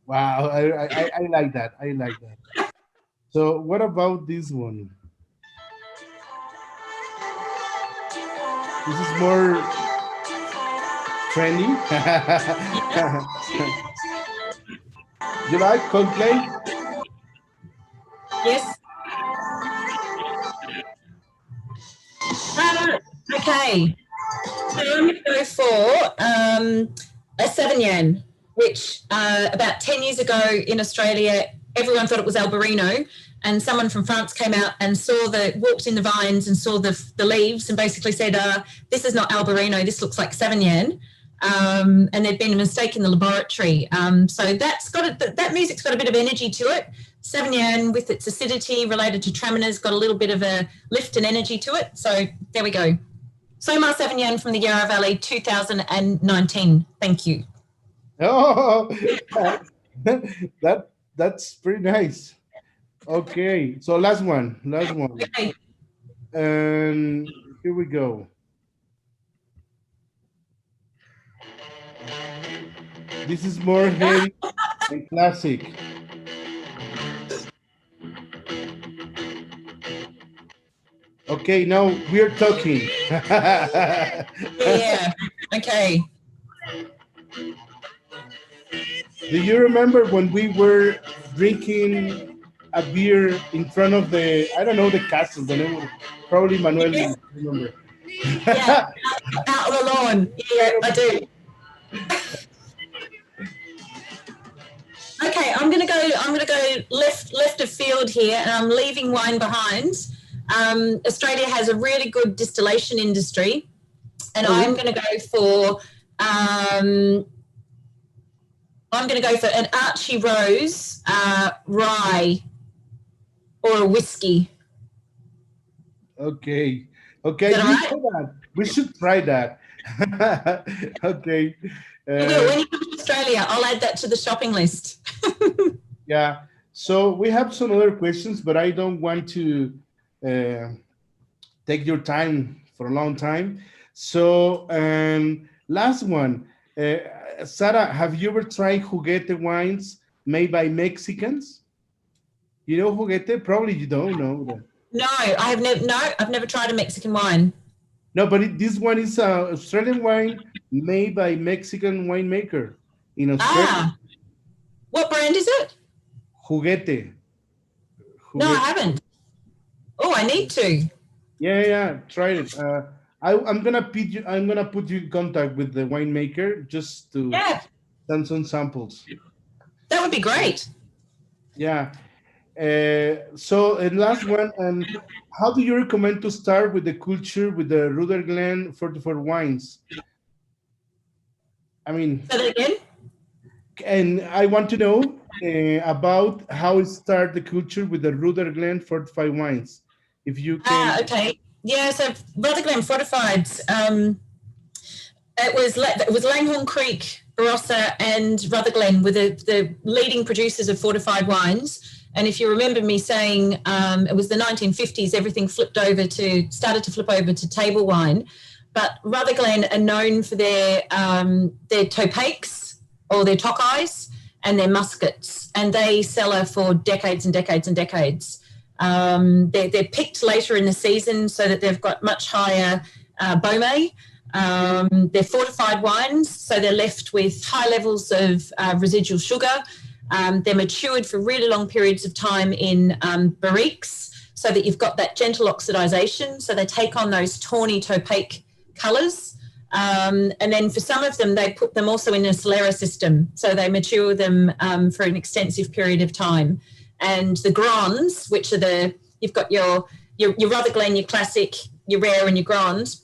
Wow, I like that. I like that. So, what about this one? This is more trendy. You like Coldplay? Yes. Okay. So I'm going to go for a Sauvignon, which about 10 years ago in Australia, everyone thought it was Albarino. And someone from France came out and walked in the vines and saw the leaves and basically said, this is not Albarino, this looks like Sauvignon. And there'd been a mistake in the laboratory. So that music's got a bit of energy to it. Sauvignon, with its acidity related to Tramina's, got a little bit of a lift and energy to it. So there we go. Somar Sauvignon from the Yarra Valley, 2019. Thank you. Oh, that's pretty nice. Okay, so last one. Okay. And here we go. This is more heavy and classic. Okay, now we're talking. Yeah. Okay. Do you remember when we were drinking a beer in front of I don't know the castle, the name of probably Manuel, Yes. remember? Yeah. Out on the lawn. Yeah, I do. Okay, I'm gonna go left of field here, and I'm leaving wine behind. Australia has a really good distillation industry, and I'm going to go for an Archie Rose rye or a whiskey. Okay, we should try that. Okay. When you come to Australia, I'll add that to the shopping list. Yeah. So we have some other questions, but I don't want to uh, take your time for a long time. So, last one, Sarah, have you ever tried juguete wines made by Mexicans? You know juguete? Probably you don't know that. No, I have never. No, I've never tried a Mexican wine. No, but this one is a Australian wine made by Mexican winemaker in Australia. Ah, what brand is it? Juguete. No, I Juguete. haven't. Oh, I need to. Yeah. Try it. I'm gonna put you in contact with the winemaker just to Yeah, send some samples. that would be great. Yeah. So, and last one, how do you recommend to start with the culture with the Rudder Glen 44 wines? I mean, Say that again. and I want to know about how it start the culture with the Rudder Glen 45 wines. If you can. Okay. Yeah, so Rutherglen Fortifieds, it was Langhorne Creek, Barossa, and Rutherglen were the leading producers of fortified wines. And if you remember me saying it was the 1950s, everything started to flip over to table wine. But Rutherglen are known for their topaques or their tockeyes and their muskets, and they sell for decades and decades and decades. They're picked later in the season so that they've got much higher baume. They're fortified wines, so they're left with high levels of residual sugar. They're matured for really long periods of time in barriques, so that you've got that gentle oxidization. So they take on those tawny topaque colours. And then for some of them, they put them also in a Solera system. So they mature them for an extensive period of time. And the Grands, which are you've got your Rutherglen, your classic, your rare and your Grand.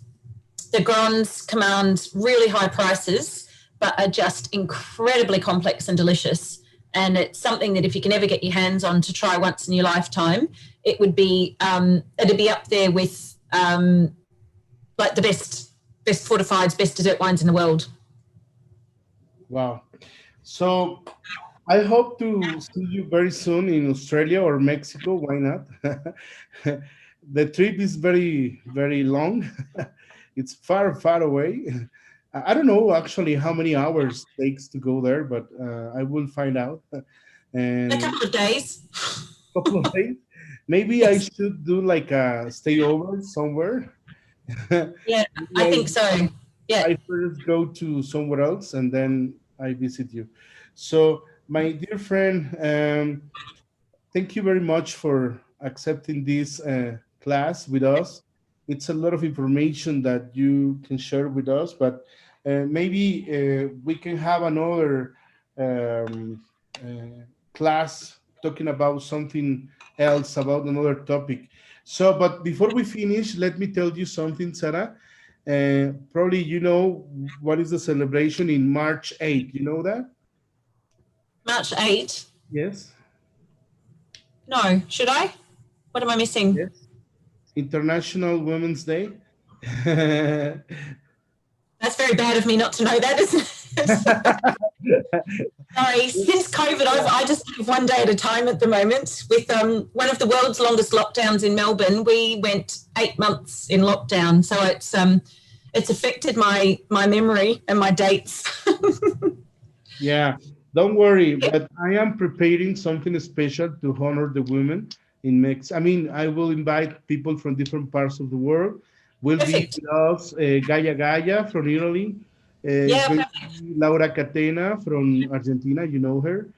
The Grands command really high prices, but are just incredibly complex and delicious. And it's something that if you can ever get your hands on to try once in your lifetime, it'd be up there with like the best fortifieds, best dessert wines in the world. Wow. So I hope to see you very soon in Australia or Mexico. Why not? The trip is very, very long. It's far, far away. I don't know actually how many hours it takes to go there, but I will find out. And A couple of days. couple of days. Maybe I should do like a stay over somewhere. Yeah, I think so. Yeah. I first go to somewhere else and then I visit you. So, my dear friend, thank you very much for accepting this class with us. It's a lot of information that you can share with us, but maybe we can have another um, class talking about something else, about another topic. So, but before we finish, let me tell you something, Sarah. Probably you know what is the celebration in March 8th. You know that? March 8. Yes. No, should I? What am I missing? Yes. International Women's Day. That's very bad of me not to know that, isn't it? Sorry, since COVID, I just live one day at a time at the moment. With one of the world's longest lockdowns in Melbourne, we went 8 months in lockdown. So it's affected my memory and my dates. Yeah, don't worry, but I am preparing something special to honor the women in Mexico. I mean, I will invite people from different parts of the world. Will be Perfect. with us Gaia from Italy. Yeah, Will perfect. be Laura Catena from Argentina, you know her.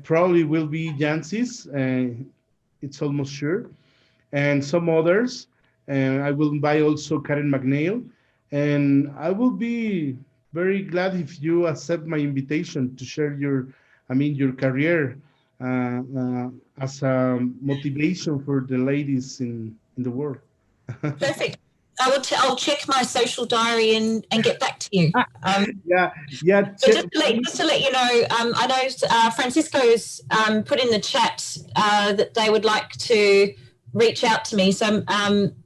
Probably will be Jancis, it's almost sure, and some others. And I will invite also Karen McNeil. And I will be very glad if you accept my invitation to share your career as a motivation for the ladies in the world. Perfect. I'll check my social diary and get back to you. Yeah, yeah. But just to let you know, I know Francisco's put in the chat that they would like to reach out to me. So,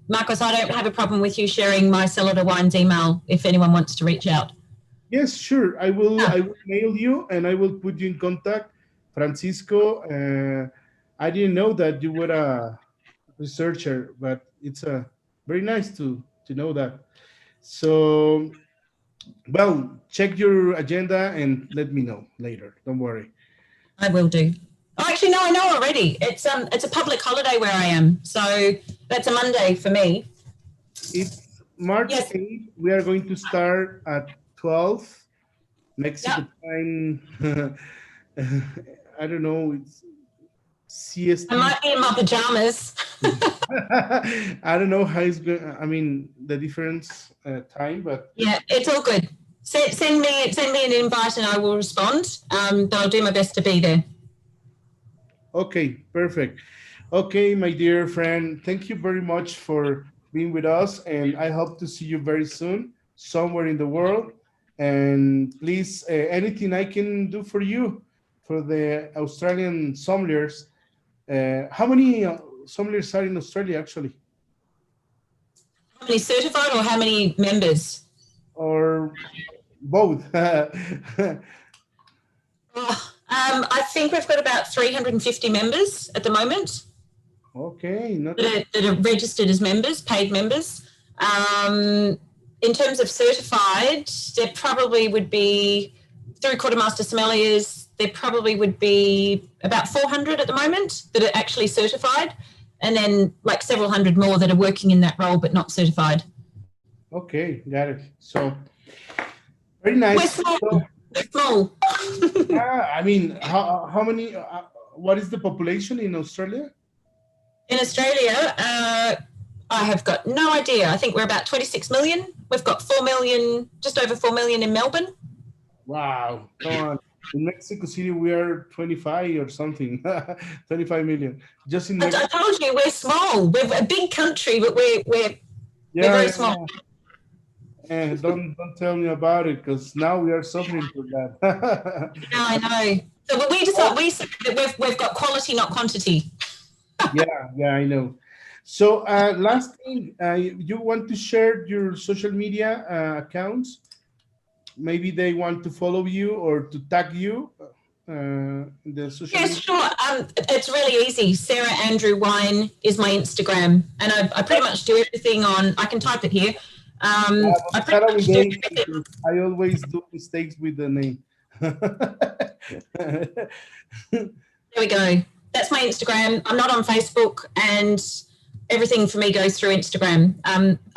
Marcos, I don't have a problem with you sharing my Cellar de Wines email if anyone wants to reach out. Yes, sure. I will mail you and I will put you in contact Francisco, I didn't know that you were a researcher, but it's very nice to know that. So, well, check your agenda and let me know later. Don't worry. I will do. Oh, actually, no, I know already. It's a public holiday where I am, so that's a Monday for me. It's March Yes. 8th. We are going to start at 12 Mexico Yep. time. I don't know. It's CST. I might be in my pajamas. I don't know how it's going. I mean, the difference time, but Yeah, it's all good. Send me an invite and I will respond. But I'll do my best to be there. okay, perfect. Okay, my dear friend, thank you very much for being with us, and I hope to see you very soon, somewhere in the world. And please, anything I can do for you, for the Australian sommeliers. How many sommeliers are in Australia, actually? How many certified or how many members? Or both? I think we've got about 350 members at the moment Okay, not that are registered as members, paid members. In terms of certified, there probably would be, through quartermaster sommeliers, there probably would be about 400 at the moment that are actually certified, and then like several hundred more that are working in that role but not certified. okay, got it. So very nice. We're small. So, We're small. yeah, I mean, how many? What is the population in Australia? In Australia, I have got no idea. I think we're about 26 million. We've got 4 million, just over 4 million in Melbourne. Wow, come on. In Mexico City, we are 25 or something, 25 million. Just in I told you we're small. We're a big country, but we're very small. And don't tell me about it, because now we are suffering for that. No, I know. So we say that we've got quality, not quantity. Yeah, I know. So last thing, you want to share your social media accounts? Maybe they want to follow you or to tag you. The social Yes, media. sure. It's really easy. Sarah Andrew Wine is my Instagram, and I pretty much do everything on. I can type it here. I pretty much do everything. I always do mistakes with the name. There we go. That's my Instagram. I'm not on Facebook, and everything for me goes through Instagram.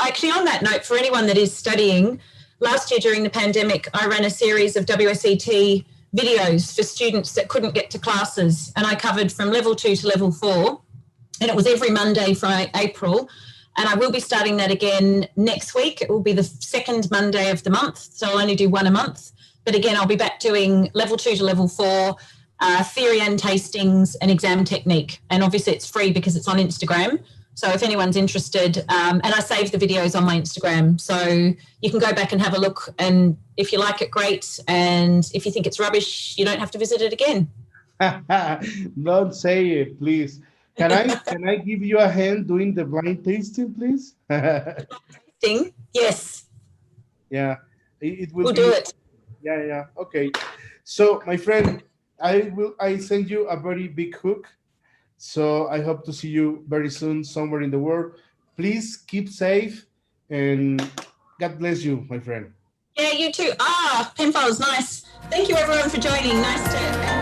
Actually, on that note, for anyone that is studying, last year during the pandemic, I ran a series of WSET videos for students that couldn't get to classes, and I covered from level 2 to level 4, and it was every Monday for April. And I will be starting that again next week. It will be the second Monday of the month, so I'll only do one a month. But again, I'll be back doing level 2 to level 4, theory and tastings and exam technique. And obviously it's free because it's on Instagram. So if anyone's interested, and I save the videos on my Instagram, so you can go back and have a look. And if you like it, great. And if you think it's rubbish, you don't have to visit it again. Don't say it, please. Can I give you a hand doing the blind tasting, please? Tasting? Yes. Yeah, it will. We'll do it. Yeah. Okay. So, my friend, I send you a very big hook. So I hope to see you very soon somewhere in the world. Please keep safe and God bless you, my friend. Yeah, you too. Penfolds, nice. Thank you everyone for joining. Nice to